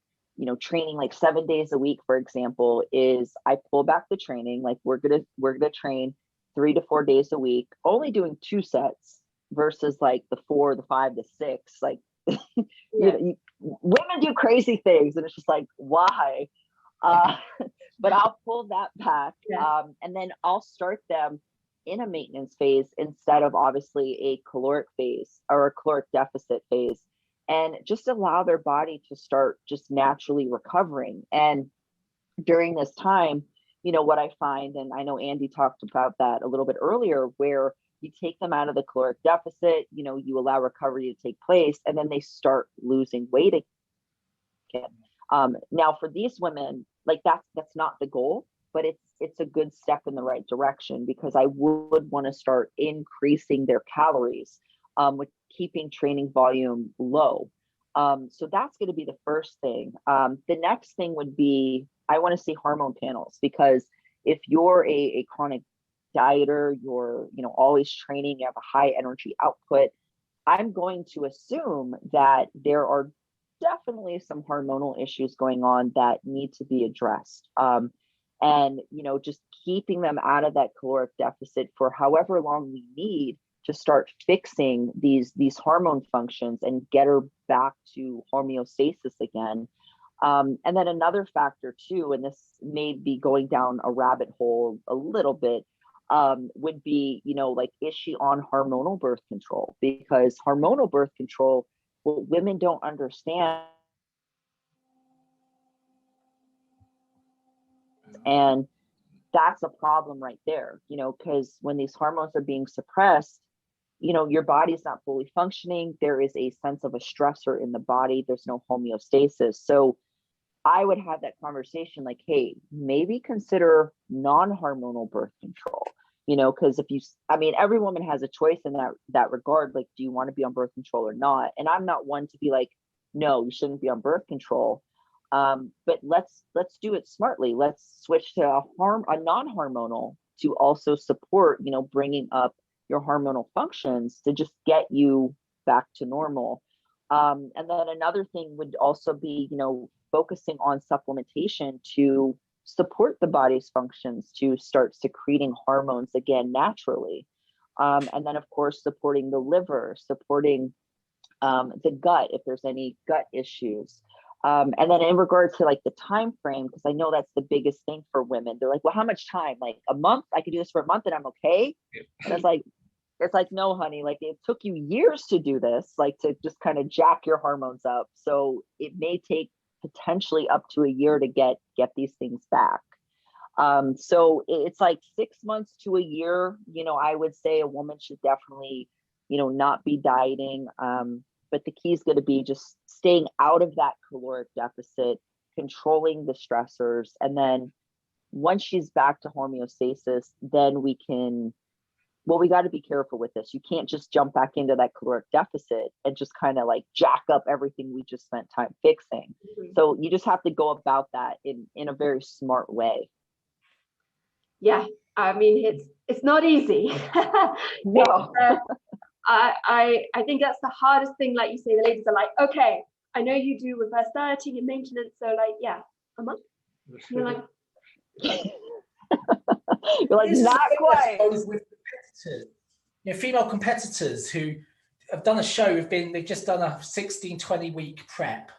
training like 7 days a week, for example, is I pull back the training. Like we're going to train 3 to 4 days a week, only doing 2 sets versus like the 4, the 5, the 6. Like women do crazy things, and it's just like, why? But I'll pull that back, and then I'll start them in a maintenance phase instead of obviously a caloric phase or a caloric deficit phase, and just allow their body to start just naturally recovering. And during this time, what I find, and I know Andy talked about that a little bit earlier, where you take them out of the caloric deficit, you allow recovery to take place, and then they start losing weight again. Now for these women, like that's not the goal, but it's a good step in the right direction, because I would want to start increasing their calories with keeping training volume low. So that's going to be the first thing. The next thing would be, I want to see hormone panels, because if you're a chronic dieter, you're always training, you have a high energy output, I'm going to assume that there are definitely some hormonal issues going on that need to be addressed. And just keeping them out of that caloric deficit for however long we need to start fixing these hormone functions and get her back to homeostasis again. And then another factor too, and this may be going down a rabbit hole a little bit, would be, like, is she on hormonal birth control? Because hormonal birth control, what women don't understand, and that's a problem right there, because when these hormones are being suppressed, your body's not fully functioning, there is a sense of a stressor in the body. There's no homeostasis. So I would have that conversation like, hey, maybe consider non-hormonal birth control, because every woman has a choice in that regard. Like, do you want to be on birth control or not? And I'm not one to be like, no, you shouldn't be on birth control. But let's do it smartly. Let's switch to a non-hormonal to also support, bringing up your hormonal functions to just get you back to normal. And then another thing would also be, focusing on supplementation to support the body's functions to start secreting hormones again naturally. And then, of course, supporting the liver, supporting the gut if there's any gut issues. And then in regards to like the time frame, because I know that's the biggest thing for women. They're like, well, how much time? Like a month? I could do this for a month and I'm okay. And it's like, no, honey, like it took you years to do this, like to just kind of jack your hormones up. So it may take potentially up to a year to get these things back. So it's like 6 months to a year. I would say a woman should definitely, not be dieting. But the key is going to be just staying out of that caloric deficit, controlling the stressors. And then once she's back to homeostasis, then we got to be careful with this. You can't just jump back into that caloric deficit and just kind of like jack up everything we just spent time fixing. Mm-hmm. So you just have to go about that in a very smart way. Yeah, I mean, it's not easy. No. I think that's the hardest thing. Like you say, the ladies are like, okay, I know you do reverse dieting and maintenance, so like, yeah, a month. You're like, not quite. With competitors, female competitors who have done a show, they've just done a 16-20 week prep,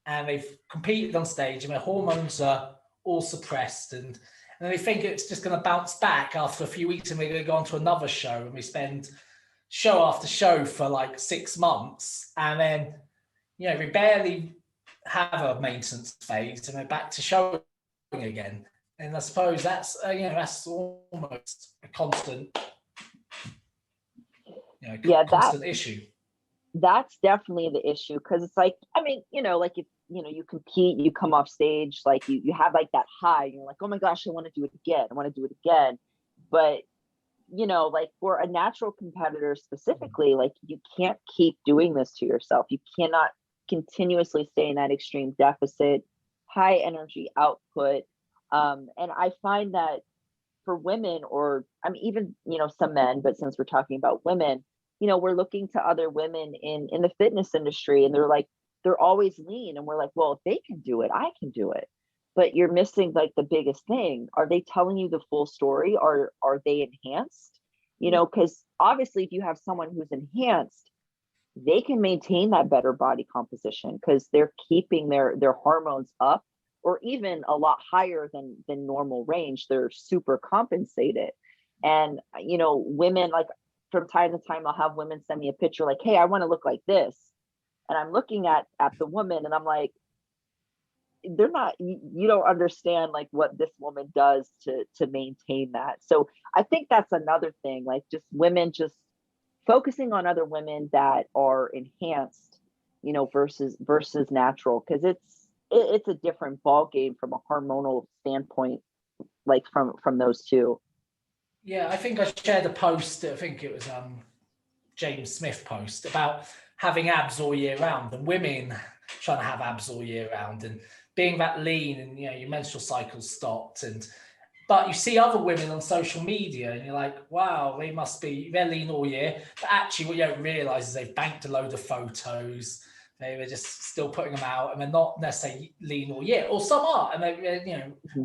and they've competed on stage, and their hormones are all suppressed, and they think it's just going to bounce back after a few weeks, and they're going to go on to another show, and we spend show after show for like 6 months, and then we barely have a maintenance phase, and we're back to showing again. And I suppose that's that's almost a constant, constant issue. That's definitely the issue, because it's like, like if you compete, you come off stage, like you have like that high, you're like, oh my gosh, I want to do it again. But like for a natural competitor specifically, like you can't keep doing this to yourself. You cannot continuously stay in that extreme deficit, high energy output. And I find that for women, or even, some men, but since we're talking about women, we're looking to other women in the fitness industry, and they're always lean. And we're like, well, if they can do it, I can do it. But you're missing like the biggest thing. Are they telling you the full story? Are they enhanced? Because obviously if you have someone who's enhanced, they can maintain that better body composition because they're keeping their hormones up, or even a lot higher than normal range. They're super compensated. And, women, like from time to time, I'll have women send me a picture like, hey, I want to look like this. And I'm looking at the woman and I'm like, they're not, you don't understand like what this woman does to maintain that. So I think that's another thing, like just women just focusing on other women that are enhanced, versus natural, because it's a different ball game from a hormonal standpoint, like from those two. Yeah, I think I shared a post, I think it was James Smith post about having abs all year round, and women trying to have abs all year round and being that lean, and your menstrual cycle's stopped, but you see other women on social media and you're like, wow, they're lean all year, but actually what you don't realize is they've banked a load of photos, they're just still putting them out, and they're not necessarily lean all year, or some are, and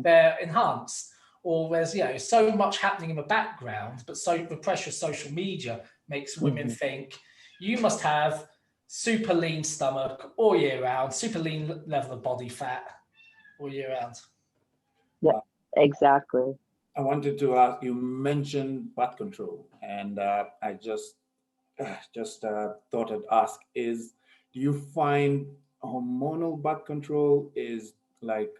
they're enhanced, or there's so much happening in the background, but the pressure of social media makes women think you must have super lean stomach all year round, super lean level of body fat all year round. Yeah, exactly. I wanted to ask, you mentioned birth control, and I just thought I'd ask, do you find hormonal birth control is like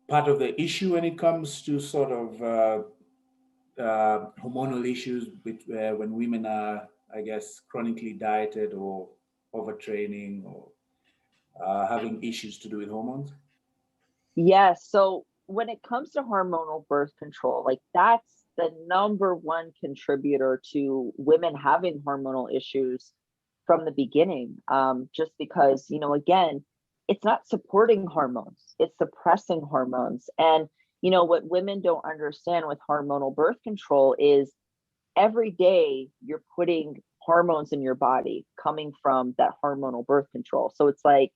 part of the issue when it comes to sort of hormonal issues when women are, I guess, chronically dieted or overtraining or having issues to do with hormones? Yes. So when it comes to hormonal birth control, like that's the number one contributor to women having hormonal issues from the beginning. Just because, again, it's not supporting hormones, it's suppressing hormones. And, what women don't understand with hormonal birth control is every day you're putting hormones in your body coming from that hormonal birth control. So it's like,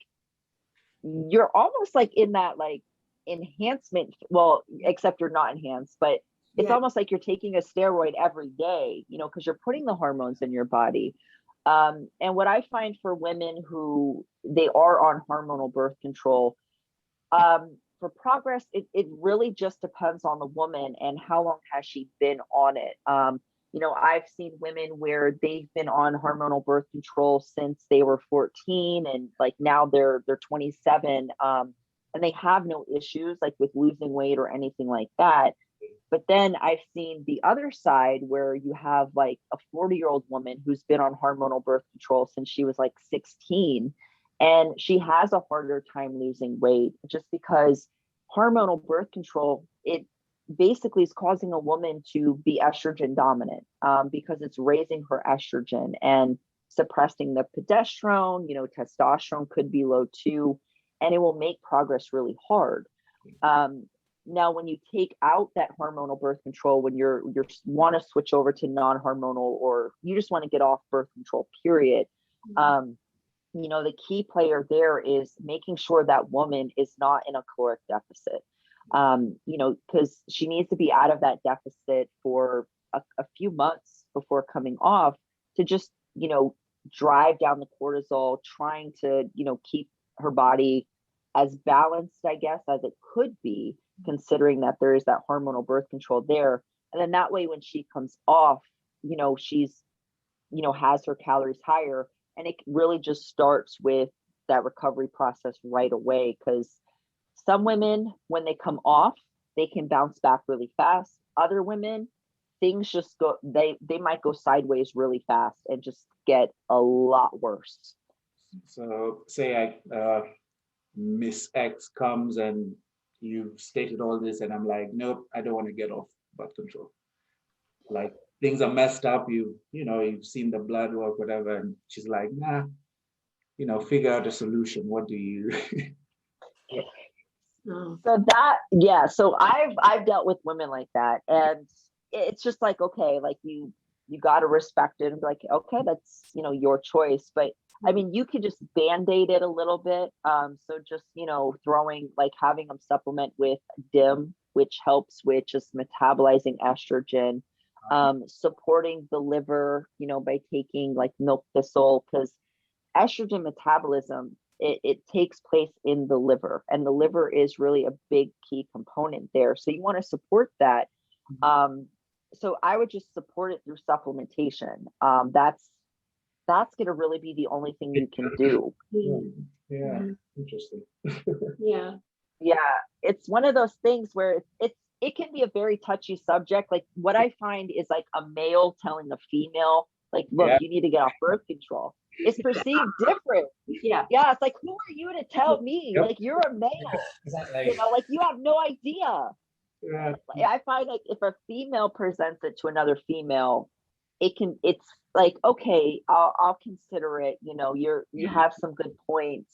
you're almost like in that like enhancement, well, except you're not enhanced, but it's almost like you're taking a steroid every day, because you're putting the hormones in your body. And what I find for women who they are on hormonal birth control, for progress, it really just depends on the woman and how long has she been on it. I've seen women where they've been on hormonal birth control since they were 14 and like now they're 27, and they have no issues like with losing weight or anything like that. But then I've seen the other side where you have like a 40-year-old woman who's been on hormonal birth control since she was like 16, and she has a harder time losing weight just because hormonal birth control, it basically is causing a woman to be estrogen dominant, because it's raising her estrogen and suppressing the progesterone. Testosterone could be low too, and it will make progress really hard. Now, when you take out that hormonal birth control, when you want to switch over to non-hormonal, or you just want to get off birth control, period, the key player there is making sure that woman is not in a caloric deficit. Because she needs to be out of that deficit for a few months before coming off to just, drive down the cortisol, trying to, keep her body as balanced, I guess, as it could be, considering that there is that hormonal birth control there. And then that way, when she comes off, she's, has her calories higher, and it really just starts with that recovery process right away. Because some women, when they come off, they can bounce back really fast. Other women, things just go, they might go sideways really fast and just get a lot worse. So say Miss X comes and you've stated all this and I'm like, nope, I don't want to get off birth control. Like things are messed up, you've seen the blood work, whatever, and she's like, nah, figure out a solution. What do you So I've dealt with women like that, and it's just like, okay, like you got to respect it and be like, okay, that's your choice. But I mean, you could just band-aid it a little bit. So just having them supplement with DIM, which helps with just metabolizing estrogen, supporting the liver, by taking like milk thistle, because estrogen metabolism, it takes place in the liver, and the liver is really a big key component there. So you want to support that. So I would just support it through supplementation. That's going to really be the only thing you can do. Yeah. Interesting. Yeah. It's one of those things where it can be a very touchy subject. Like what I find is like a male telling a female, like, look, you need to get off birth control. It's perceived different. Yeah. It's like, who are you to tell me? Like, you're a male. Exactly. Like you have no idea. Yeah. I find like if a female presents it to another female, it's like, okay, I'll consider it. You have some good points.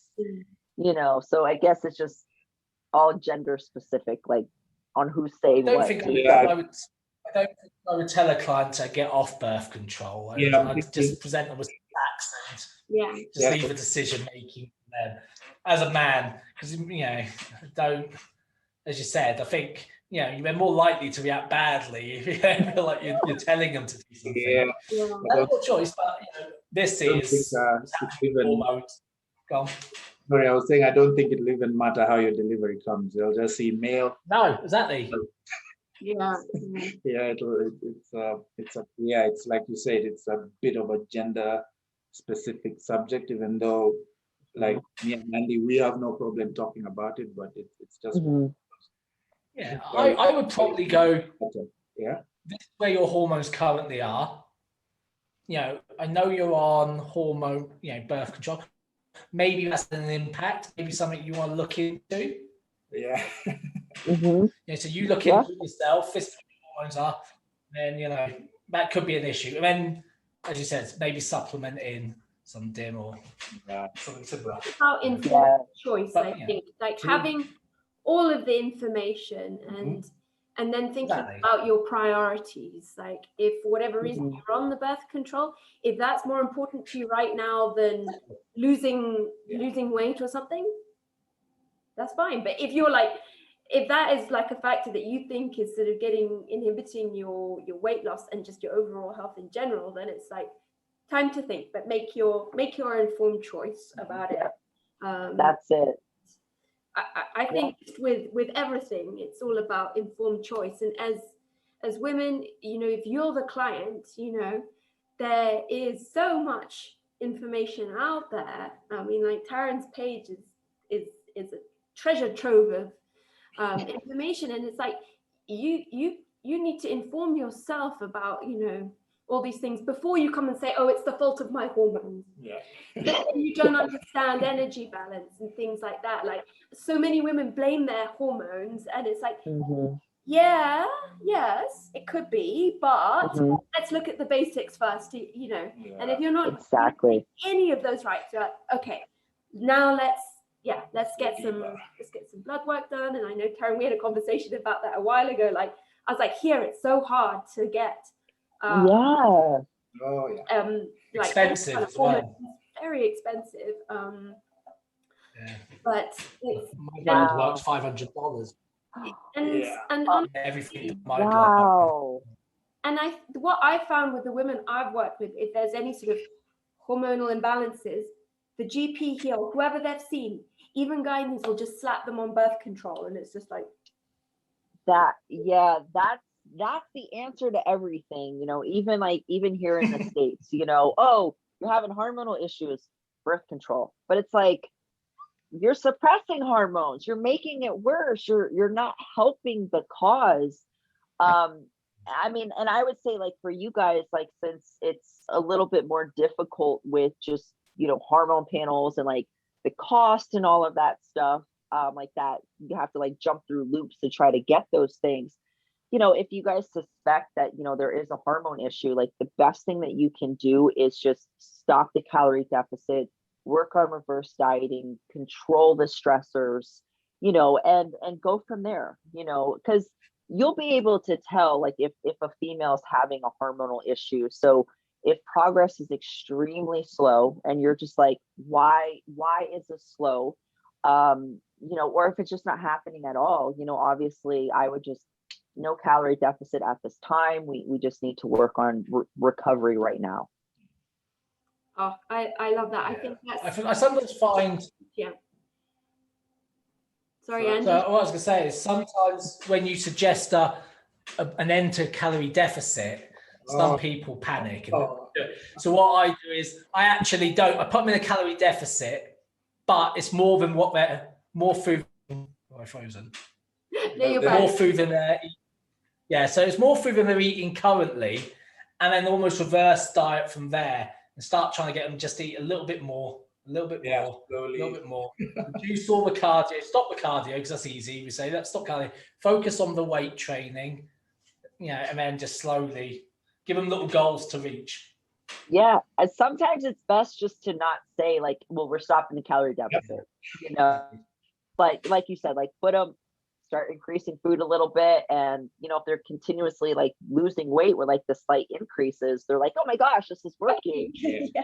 So I guess it's just all gender specific, like on who's saying what. I don't think I would tell a client to get off birth control. I'd just present them with facts and just leave the decision making for them as a man, because don't, as you said, I think you're more likely to react badly if you feel like you're telling them to do something. That's your choice, but this is hormones. Gone. Sorry, I was saying I don't think it'll even matter how your delivery comes. They'll just see male. No, exactly. It's like you said, it's a bit of a gender specific subject, even though like me and Andy, we have no problem talking about it, but it's just Mm-hmm. I would probably go this is where your hormones currently are. You know, I know you're on hormone, you know, birth control. Maybe that's an impact. Maybe something you want to look into. Yeah. Yeah, so you look into it yourself. This is what your hormones are. Then you know that could be an issue. And then, as you said, maybe supplement in some DIM or something similar. About informed choice, But, I think, like having all of the information and then thinking about your priorities. Like if for whatever reason you're on the birth control, if that's more important to you right now than losing weight or something, that's fine. But if you're like, if that is like a factor that you think is sort of inhibiting your weight loss and just your overall health in general, then it's like time to think, but make your informed choice about it. That's it. I think with everything, it's all about informed choice. And as women, you know, if you're the client, you know, there is so much information out there. I mean, like Tarryn's page is a treasure trove of information, and it's like you need to inform yourself about, you know, all these things before you come and say, oh, it's the fault of my hormones. Yeah. You don't understand energy balance and things like that. Like so many women blame their hormones, and it's like, yes, it could be, but let's look at the basics first, you know. And if you're not doing any of those right, you're like, okay, now let's get some blood work done. And I know, Tarryn, we had a conversation about that a while ago. Like I was like, here, it's so hard to get like expensive kind of as well. Very expensive. But it's my blood works $500. And everything. And what I found with the women I've worked with, if there's any sort of hormonal imbalances, the GP here, or whoever they've seen, even gynaes will just slap them on birth control, and it's just like that. Yeah, that's the answer to everything, you know. Even here in the States, you know, oh, you're having hormonal issues, birth control. But it's like you're suppressing hormones, you're making it worse, you're not helping the cause. I mean, and I would say, like, for you guys, like, since it's a little bit more difficult with just, you know, hormone panels and like the cost and all of that stuff, like that, you have to like jump through loops to try to get those things. You know, if you guys suspect that, you know, there is a hormone issue, like the best thing that you can do is just stop the calorie deficit, work on reverse dieting, control the stressors, you know, and go from there, you know, because you'll be able to tell, like, if a female's having a hormonal issue. So if progress is extremely slow and you're just like, why is this slow? You know, or if it's just not happening at all, you know, obviously I would just, no calorie deficit at this time. We just need to work on recovery right now. Oh, I love that. I think that's. I sometimes find. Yeah. Sorry, Andy. So what I was going to say is sometimes when you suggest an end to calorie deficit, some people panic. So what I do is I actually don't. I put them in a calorie deficit, but it's more than what they're more food. Oh, I frozen. More food than they're eating. Yeah, so it's more food than they're eating currently, and then almost reverse diet from there and start trying to get them just to eat a little bit more, slowly. A little bit more. Reduce all the cardio, stop the cardio because that's easy. We say let's stop cardio, focus on the weight training, you know, and then just slowly give them little goals to reach. Yeah, and sometimes it's best just to not say like, well, we're stopping the calorie deficit, you know, but like you said, like start increasing food a little bit. And, you know, if they're continuously like losing weight with like the slight increases, they're like, oh my gosh, this is working.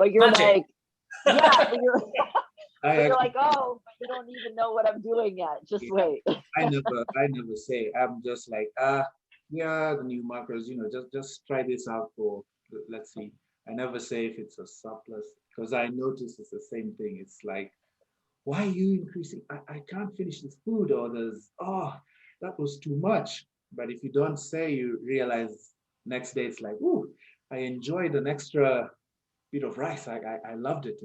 But you're like, but you're like, oh, but you don't even know what I'm doing yet. Just wait. I never say. I'm just like, the new macros, you know, just try this out for, let's see. I never say if it's a surplus, because I notice it's the same thing. It's like, why are you increasing? I can't finish this food, or that was too much. But if you don't say, you realize next day it's like, I enjoyed an extra bit of rice. I loved it.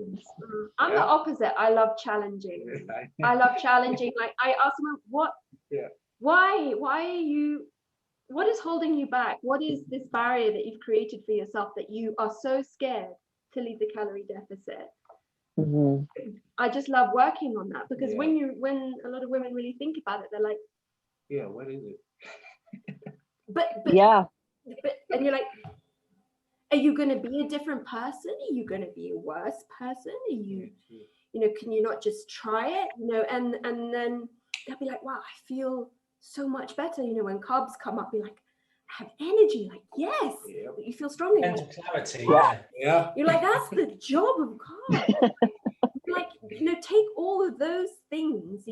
I'm the opposite. I love challenging. I love challenging. Like I ask them, why are you what is holding you back? What is this barrier that you've created for yourself that you are so scared to leave the calorie deficit? Mm-hmm. I just love working on that, because Yeah. when a lot of women really think about it, they're like, Yeah, what is it? but Yeah. and you're like, are you going to be a different person? Are you going to be a worse person? Are you, can you not just try it? And then they'll be like, wow, I feel so much better. When carbs come up, you're like, I have energy. Like, yes, you feel stronger. Mental clarity. Yeah. You're like, that's the job of carbs. Like, take all of those things,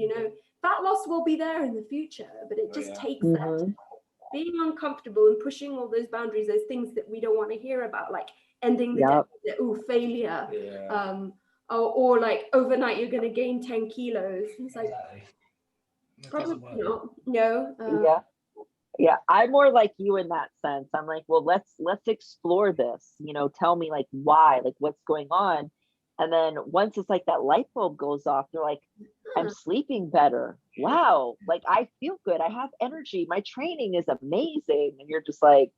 fat loss will be there in the future, but it just takes that being uncomfortable and pushing all those boundaries, those things that we don't want to hear about, like ending the deficit, failure, or like overnight you're going to gain 10 kilos. It's like, probably not. No. Yeah, I'm more like you in that sense. I'm like, well, let's explore this. Tell me like why, like what's going on. And then once it's like that light bulb goes off, they're like, I'm sleeping better. Wow, like I feel good. I have energy. My training is amazing. And you're just like,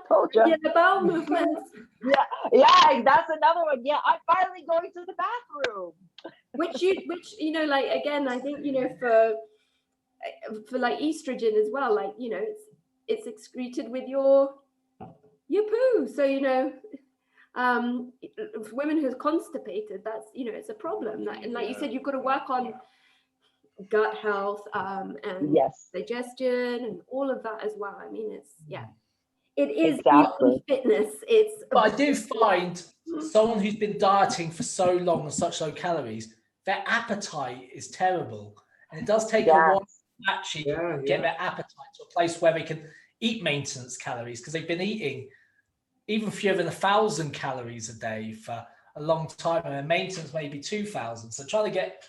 told you. Yeah, the bowel movements. Yeah, that's another one. Yeah, I'm finally going to the bathroom. Which like, again, I think for like estrogen as well, like it's excreted with your poo. So for women who's constipated, that's it's a problem. And like you said, you've got to work on gut health and digestion and all of that as well. I mean, it is beyond fitness. But I do find someone who's been dieting for so long on such low calories, their appetite is terrible, and it does take a while to actually get their appetite to a place where they can eat maintenance calories, because they've been eating even fewer than 1,000 calories a day for a long time, and their maintenance may be 2,000. So trying to get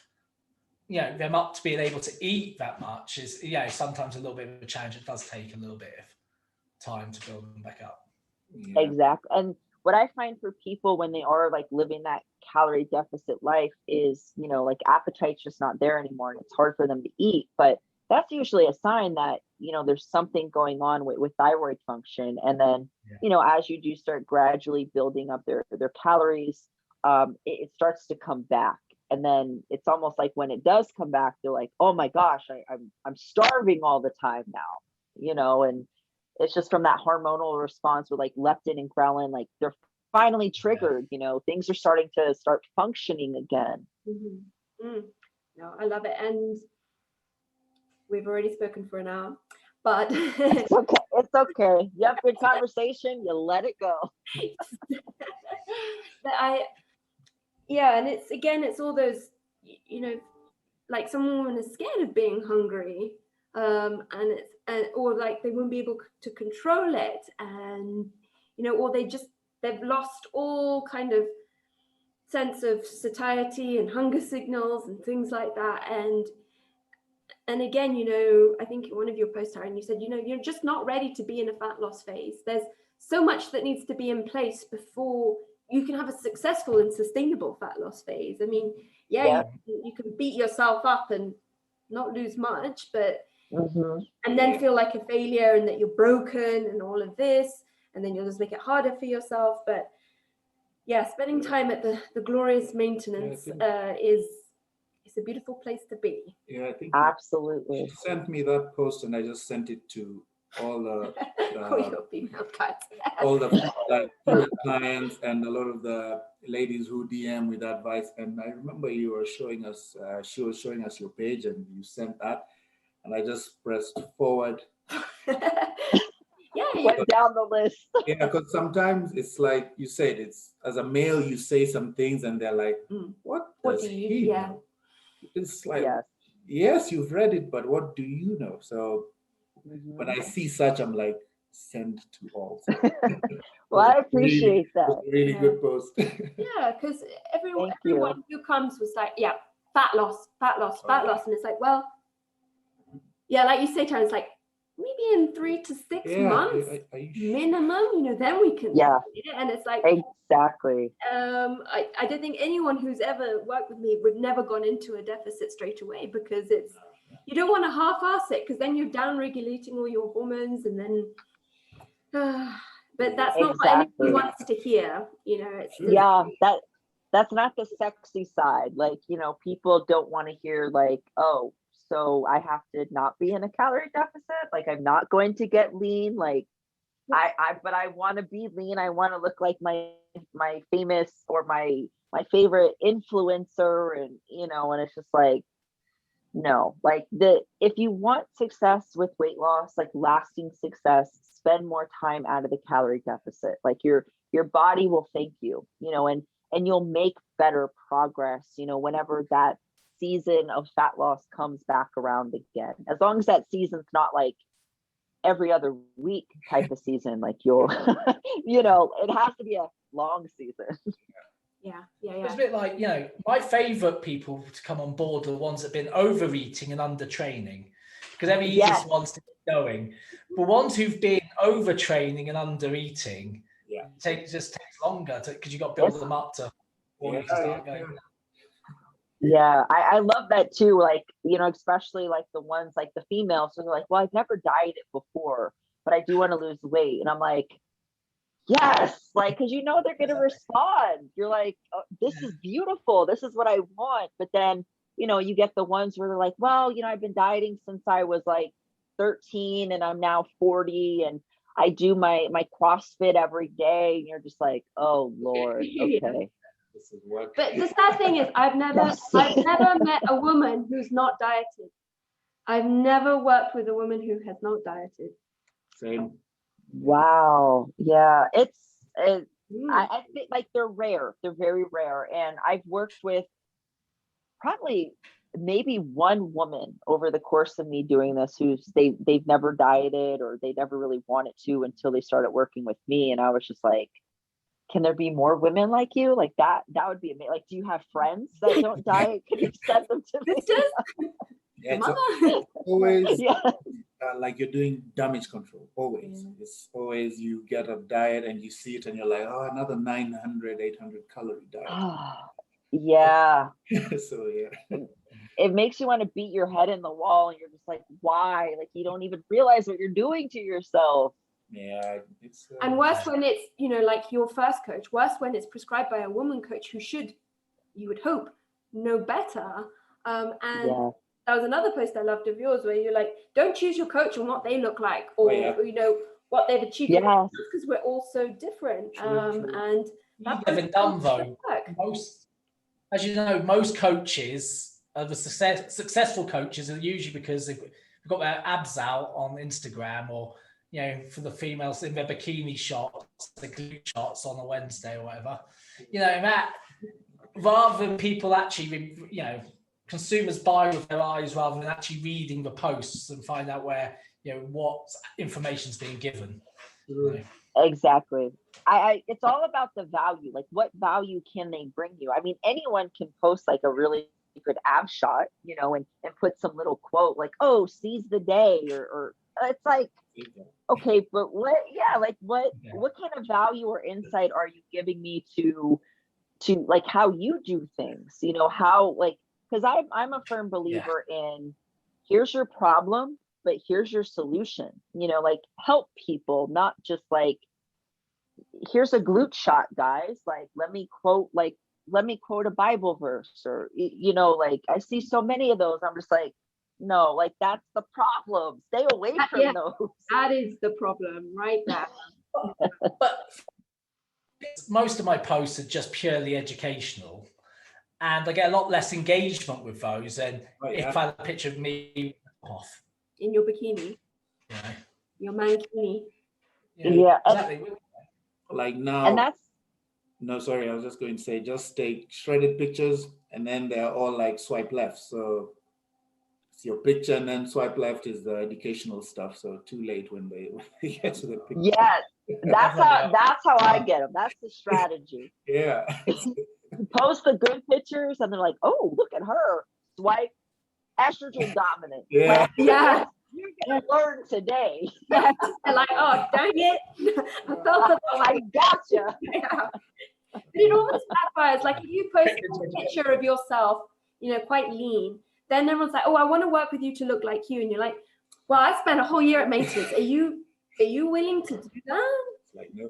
them up to being able to eat that much is sometimes a little bit of a challenge. It does take a little bit of time to build them back up. Exactly. And what I find for people when they are like living that calorie deficit life is, like appetite's just not there anymore, and it's hard for them to eat. But that's usually a sign that, there's something going on with thyroid function. And then, as you do start gradually building up their calories, it starts to come back. And then it's almost like when it does come back, they're like, oh my gosh, I'm starving all the time now, and it's just from that hormonal response with like leptin and ghrelin, like they're finally triggered, things are starting to start functioning again. No, I love it. And we've already spoken for an hour, but it's okay. You have good conversation, you let it go. But and it's all those, like some women are scared of being hungry, or like they won't be able to control it, and or they've lost all kind of sense of satiety and hunger signals and things like that. And again, I think in one of your posts, Tarryn, you said, you're just not ready to be in a fat loss phase. There's so much that needs to be in place before you can have a successful and sustainable fat loss phase. I mean, you can beat yourself up and not lose much, but and then feel like a failure and that you're broken and all of this, and then you'll just make it harder for yourself. But spending time at the glorious maintenance is a beautiful place to be. I think absolutely. She sent me that post, and I just sent it to all the your female clients. all the clients and a lot of the ladies who DM with advice. And I remember you were showing us, she was showing us your page, and you sent that, and I just pressed forward. Went down the list. Because sometimes it's like you said, it's as a male you say some things and they're like, what does he know? It's like, yes, you've read it, but what do you know? So when I see such, I'm like, send to all. Well, I appreciate that. Really good post. Because everyone who comes was like, fat loss, and it's like, well, like you say, Tarryn, it's like maybe in 3 to 6 months minimum, then we can and it's like exactly. I don't think anyone who's ever worked with me would never gone into a deficit straight away, because it's You don't want to half-ass it because then you're down-regulating all your hormones, and then. But that's not what anybody wants to hear. You know, it's that's not the sexy side. Like, you know, people don't want to hear like, oh, so I have to not be in a calorie deficit. Like, I'm not going to get lean. Like, but I want to be lean. I want to look like my famous or my favorite influencer, and you know, and it's just like, no, like if you want success with weight loss, like lasting success, spend more time out of the calorie deficit. Like your body will thank you, you know, and you'll make better progress, you know, whenever that season of fat loss comes back around again. As long as that season's not like every other week type of season, like you'll, you know, it has to be a long season. Yeah. It's a bit like, you know, my favorite people to come on board are the ones that have been overeating and undertraining, because they're the easiest ones to get going. But ones who've been overtraining and undereating, just takes longer because you got to build them up to start going. Yeah, I love that too. Like, you know, especially like the ones like the females who are like, well, I've never dieted before, but I do want to lose weight. And I'm like, yes, like, because you know they're going to respond. You're like, oh, this is beautiful. This is what I want. But then, you know, you get the ones where they're like, well, you know, I've been dieting since I was like 13 and I'm now 40 and I do my CrossFit every day. And you're just like, oh, Lord. Okay. But the sad thing is I've never met a woman who's not dieted. I've never worked with a woman who has not dieted. Same. Wow. Yeah. I think like they're rare. They're very rare. And I've worked with probably maybe one woman over the course of me doing this they've never dieted or they never really wanted to until they started working with me. And I was just like, can there be more women like you? Like that would be amazing. Like, do you have friends that don't diet? Can you send them to me? Yeah, it's always like you're doing damage control. Always. It's always you get a diet and you see it and you're like, oh, another 900, 800 calorie diet. Yeah. So yeah. It makes you want to beat your head in the wall and you're just like, why? Like, you don't even realize what you're doing to yourself. Yeah, it's and worse when it's, you know, like your first coach, worse when it's prescribed by a woman coach who should, you would hope, know better. That was another post I loved of yours where you're like, don't choose your coach on what they look like or you know what they've achieved, because we're all so different. And that haven't done though. As you know, most coaches, the successful coaches, are usually because they've got their abs out on Instagram, or you know, for the females in their bikini shots, the glute shots on a Wednesday or whatever. You know, that rather than people actually, you know, consumers buy with their eyes rather than actually reading the posts and find out where, you know, what information's being given. You know. Exactly. It's all about the value. Like, what value can they bring you? I mean, anyone can post like a really good ab shot, you know, and put some little quote like, oh, seize the day, or it's like, okay, but what kind of value or insight are you giving me to like how you do things, you know, how, like, because I'm a firm believer in here's your problem, but here's your solution, you know, like help people, not just like, here's a glute shot, guys, like let me quote a Bible verse, or, you know, like I see so many of those. I'm just like, no, like that's the problem. Stay away from those. That is the problem right there. But most of my posts are just purely educational, and I get a lot less engagement with those than if I had a picture of me off in your bikini, your mankini. Yeah, exactly. Like now, and that's no, sorry, I was just going to say, just take shredded pictures and then they're all like swipe left. So it's your picture and then swipe left is the educational stuff. So too late when they get to the picture. Yeah, that's how I get them. That's the strategy. Yeah. Post the good pictures and they're like, oh, look at her. Swipe estrogen dominant. Yeah. Like, yeah. You're gonna learn today. Yeah. They're like, oh, dang it. I gotcha. Yeah. But it almost backfires. Like if you post a picture of yourself, you know, quite lean, then everyone's like, oh, I want to work with you to look like you. And you're like, well, I spent a whole year at maintenance. Are you willing to do that? Like, no.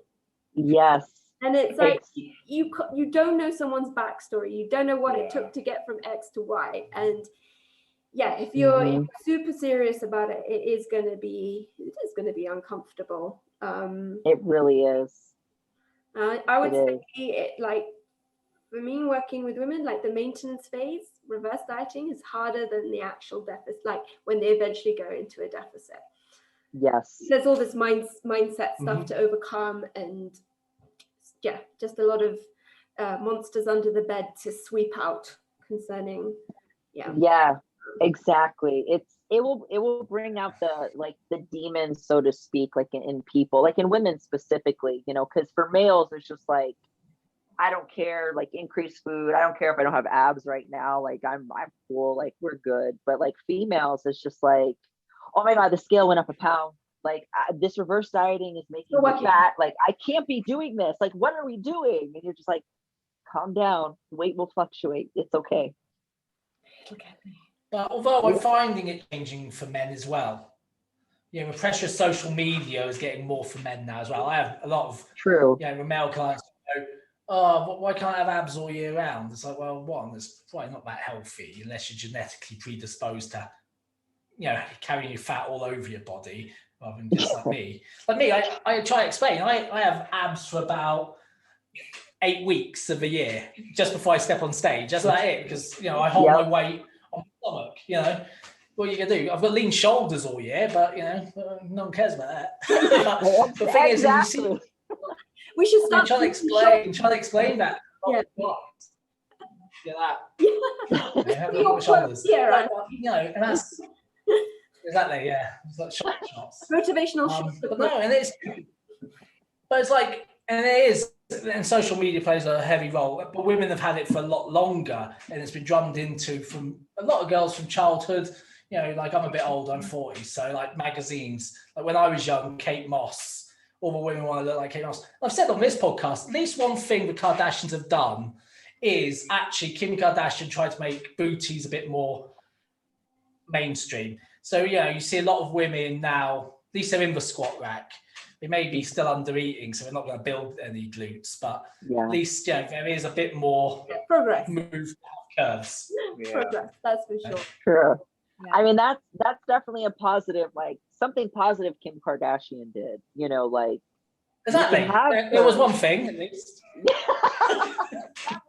Yes. And it's like, you don't know someone's backstory. You don't know what it took to get from X to Y. And yeah, if you're super serious about it, it is going to be uncomfortable. It really is. I would say it, like, for me, working with women, like the maintenance phase, reverse dieting is harder than the actual deficit, like when they eventually go into a deficit. Yes. There's all this mindset stuff to overcome, and yeah, just a lot of monsters under the bed to sweep out concerning. Yeah, exactly. It will bring out the demons, so to speak, like in people, like in women specifically, you know, because for males it's just like, I don't care, like increase food. I don't care if I don't have abs right now. Like I'm cool. Like we're good. But like females, it's just like, oh my God, the scale went up a pound. Like this reverse dieting is making me fat. Like I can't be doing this. Like what are we doing? And you're just like, calm down. Weight will fluctuate. It's okay. But although I'm finding it changing for men as well. You know, the pressure of social media is getting more for men now as well. I have a lot of male clients who go, oh, why can't I have abs all year round? It's like, well, one, it's probably not that healthy unless you're genetically predisposed to, you know, carrying your fat all over your body rather than just like me. Like me, I try to explain. I have abs for about 8 weeks of the year just before I step on stage. That's about it, because, you know, I hold my weight on my stomach, you know. What are you going to do? I've got lean shoulders all year, but, you know, no one cares about that. But the thing is, you see... We should start trying to explain that. Yeah. Have a look at shoulders. Yeah, right. You know, and that's exactly, yeah. It's like shots. Motivational shots. But no, and it's like, and it is, and social media plays a heavy role, but women have had it for a lot longer, and it's been drummed into from a lot of girls from childhood. You know, like I'm a bit older, I'm 40, so like magazines, like when I was young, Kate Moss, all the women want to look like Kate Moss. I've said on this podcast, at least one thing the Kardashians have done is actually Kim Kardashian tried to make booties a bit more mainstream. So, you know, you see a lot of women now, at least they're in the squat rack. They may be still under eating, so they're not going to build any glutes, but at least, you know, there is a bit more progress. Move curves. Progress, that's for sure. Sure. Yeah. I mean, that's definitely a positive, like something positive Kim Kardashian did, you know, like. Exactly. It was one thing, at least.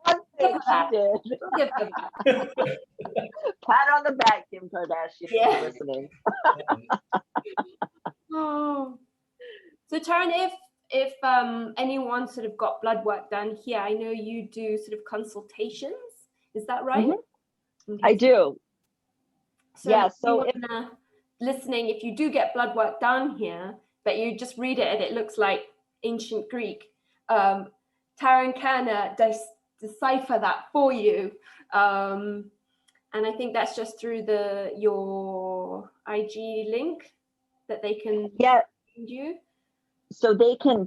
One thing she did. Pat on the back, Kim Kardashian, if you're listening. Oh. So Tarryn, if anyone sort of got blood work done here, I know you do sort of consultations. Is that right? Mm-hmm. Okay. I do. So so if listening, if you do get blood work done here, but you just read it and it looks like ancient Greek, Tarryn can decipher that for you. And I think that's just through your IG link that they can send you. So they can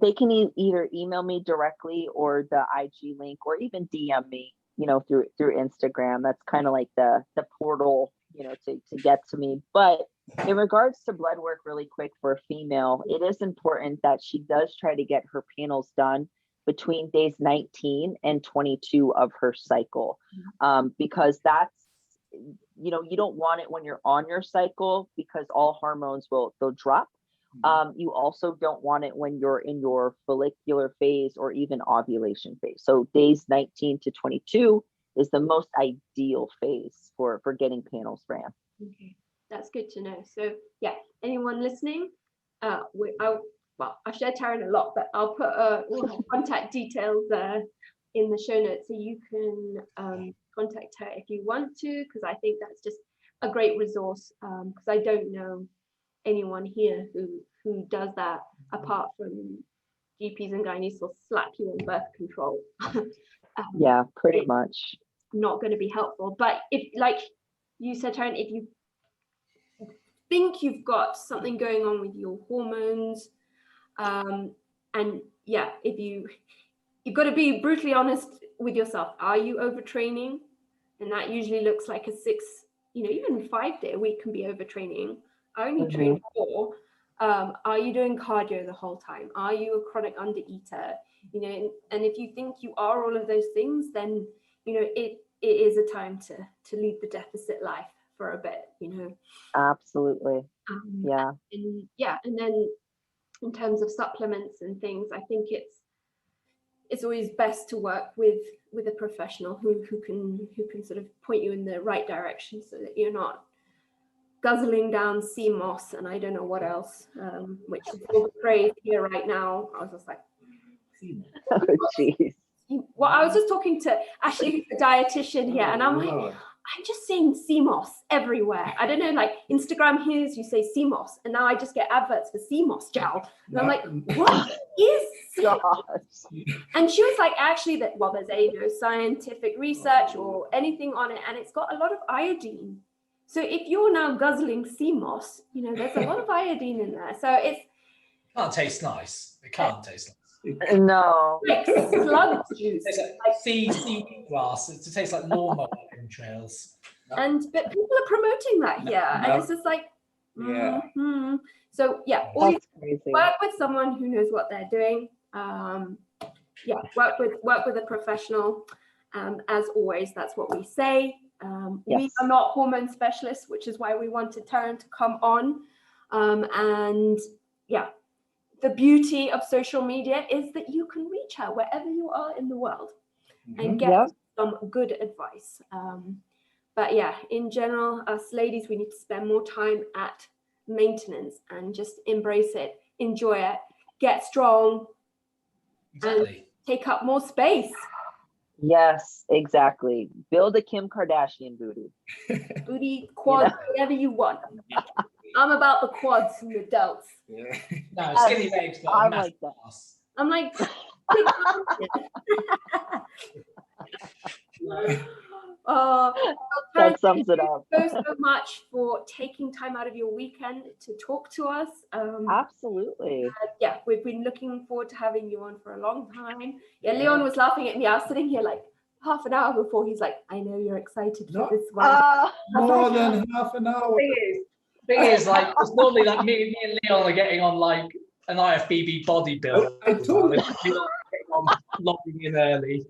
either email me directly or the IG link, or even DM me, you know, through Instagram. That's kind of like the portal, you know, to get to me. But in regards to blood work, really quick, for a female, it is important that she does try to get her panels done between days 19 and 22 of her cycle, because that's, you know, you don't want it when you're on your cycle, because all hormones they'll drop. You also don't want it when you're in your follicular phase or even ovulation phase. So days 19 to 22 is the most ideal phase for getting panels ran. Okay, that's good to know. So yeah, anyone listening, I share Tarryn a lot, but I'll put contact details in the show notes, so you can contact her if you want to, because I think that's just a great resource, because I don't know anyone here who does that apart from GPs and gynaes will slap you on birth control. Yeah, pretty much. Not going to be helpful. But if, like you said, Tarryn, if you think you've got something going on with your hormones, and yeah, if you've got to be brutally honest with yourself. Are you overtraining? And that usually looks like a even 5-day a week can be overtraining. I only train 4. Are you doing cardio the whole time? Are you a chronic undereater? And if you think you are all of those things, then it is a time to lead the deficit life for a bit. Absolutely. Yeah. And then in terms of supplements and things, I think it's always best to work with a professional who can sort of point you in the right direction, so that you're not guzzling down sea moss and I don't know what else, which is all the craze here right now. I was just like, Oh, jeez. well, I was just talking to Ashley, a dietitian here, and I'm like, I'm just seeing sea moss everywhere. I don't know, like Instagram hears you say sea moss, and now I just get adverts for sea moss gel. And I'm like, what is Gosh. And she was like, actually, that there's no scientific research or anything on it, and it's got a lot of iodine. So if you're now guzzling sea moss, there's a lot of iodine in there. So it can't taste nice. It can't taste nice. No. Like slug juice. It's like sea grass. It tastes like lawnmower entrails. But people are promoting that here, and it's just like, So always work with someone who knows what they're doing. Work with a professional. As always, that's what we say. We are not hormone specialists, which is why we wanted Tarryn to come on. The beauty of social media is that you can reach her wherever you are in the world and get some good advice. But in general, us ladies, we need to spend more time at maintenance and just embrace it, enjoy it, get strong, and take up more space. Yes, exactly. Build a Kim Kardashian booty. Booty, quads, whatever you want. I'm about the quads and the delts. Yeah. No, skinny legs, but I massive like that. ass. I'm like, that sums it up. Thank you so much for taking time out of your weekend to talk to us. Absolutely. We've been looking forward to having you on for a long time. Leon was laughing at me. I was sitting here like half an hour before. He's like, I know you're excited for this one. More than half an hour. Thing is, like, it's normally like me and Leon are getting on like an IFBB bodybuilder. I told her. Logging in early.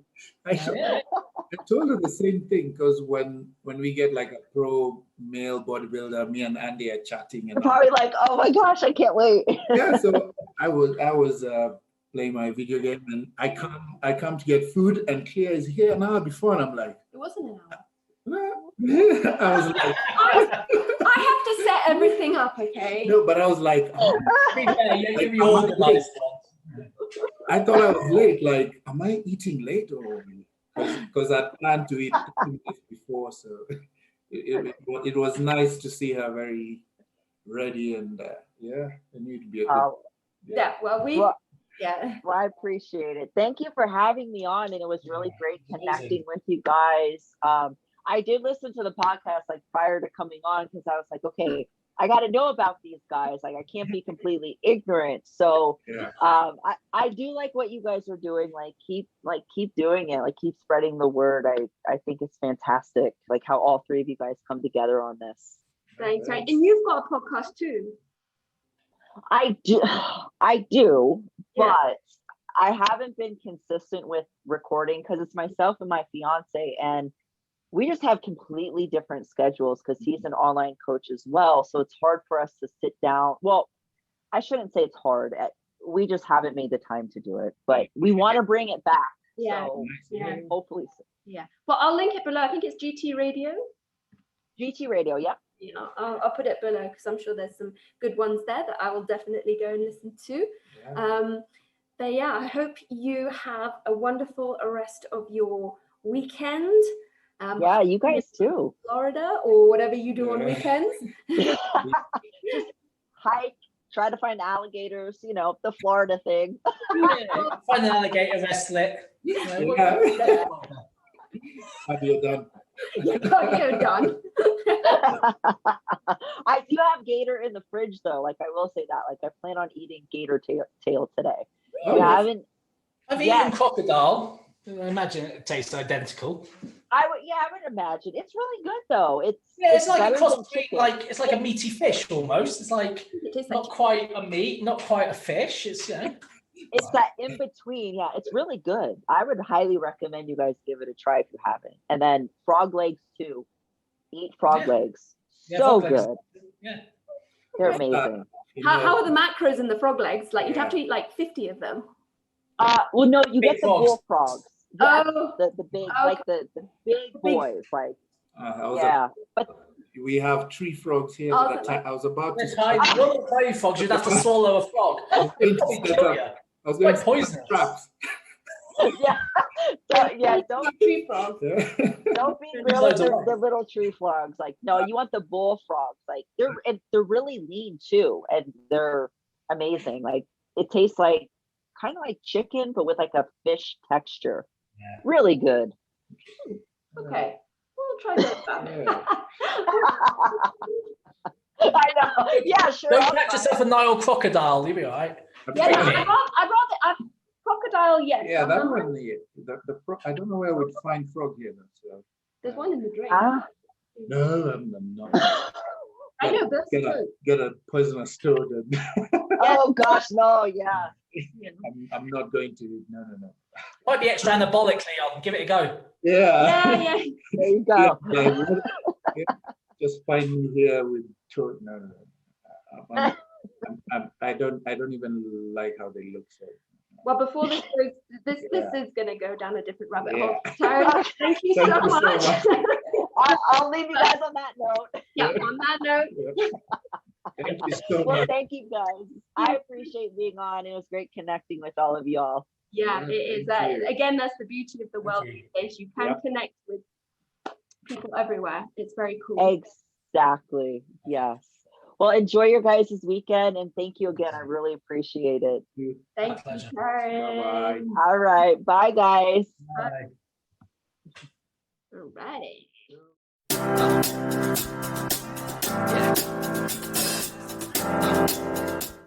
I told her the same thing, because when we get like a pro male bodybuilder, me and Andy are chatting, and probably like, oh my gosh, I can't wait. So I was playing my video game, and I come to get food, and Claire is here an hour before, and I'm like, it wasn't an hour. I was like, I have to set everything up, okay? No, but I was like, I thought I was late. Like, am I eating late, or because I planned to eat 2 minutes before? So it was nice to see her very ready, and it need to be a good. Well, I appreciate it. Thank you for having me on, and it was really great connecting with you guys. I did listen to the podcast like prior to coming on, because I was like, okay, I got to know about these guys. Like, I can't be completely ignorant. So I do like what you guys are doing. Like, keep doing it. Like, keep spreading the word. I think it's fantastic. Like how all 3 of you guys come together on this. Thanks. And you've got a podcast too. I do, but I haven't been consistent with recording because it's myself and my fiance, and we just have completely different schedules because he's an online coach as well. So it's hard for us to sit down. Well, I shouldn't say it's hard. We just haven't made the time to do it, but we want to bring it back. So hopefully. Yeah. Well, I'll link it below. I think it's GT Radio. GT Radio, yeah. I'll put it below because I'm sure there's some good ones there that I will definitely go and listen to. But I hope you have a wonderful rest of your weekend. You guys too. Florida or whatever you do on weekends. Just hike, try to find alligators, the Florida thing. Find an alligator, wrestle it. You're done. You're done. I do have gator in the fridge though. Like, I will say that. Like, I plan on eating gator tail today. I've eaten crocodile. I imagine it tastes identical. I would imagine it's really good though. It's like a better cross than between chicken. it's like a meaty fish almost. It's like It tastes not like quite a meat, not quite a fish. It's It's that in between. Yeah, it's really good. I would highly recommend you guys give it a try if you haven't. And then frog legs too. Eat frog legs. Yeah, So frog legs. good. Yeah. They're amazing. how are the macros in the frog legs? Like you'd have to Yeah. eat like 50 of them. Well, no, you Big get the frogs. bullfrogs. Yeah, Oh. the big, like the big boys, like but we have 3 frogs here. Oh, That I was about to. You're not tiny frogs. You'd have to swallow a frog. It'd probably kill you. I was going Quite to poisonous. traps. don't Tree frogs. don't be real with the little tree frogs. Like, no, you want the bullfrogs. Like they're really lean too, and they're amazing. Like it tastes like kind of like chicken, but with like a fish texture. Yeah. Really good. Okay, we'll try that. Yeah. I know. Yeah, sure. Don't catch yourself a Nile crocodile. You'll be all right. Yeah, no, I'd rather crocodile. Yes. Yeah, that one. The frog. I don't know where we'd find frog here. So. There's one in the drink. No, I'm not. I know, but Get a poisonous toad. And Oh gosh, no, yeah. I'm not going to. No. Might be extra anabolic, Leon. Give it a go. Yeah. yeah. There you go. Yeah. Just find me here with toad. No. I don't even like how they look. So. Well, before this goes, this is going to go down a different rabbit hole. Yeah. Tarryn, thank you so much. I'll leave you guys on that note. Yeah, on that note. Yeah. Thank you so Well, much. thank you guys. I appreciate being on. It was great connecting with all of y'all. Yeah, it is. Thank you. Again, that's the beauty of the world you. these days. You can Yep. connect with people everywhere. It's very cool. Exactly. Yes. Well, enjoy your guys' weekend, and thank you again. I really appreciate it. Thank you, pleasure. Tarryn. All right. Bye, guys. Bye. Alrighty. Yeah.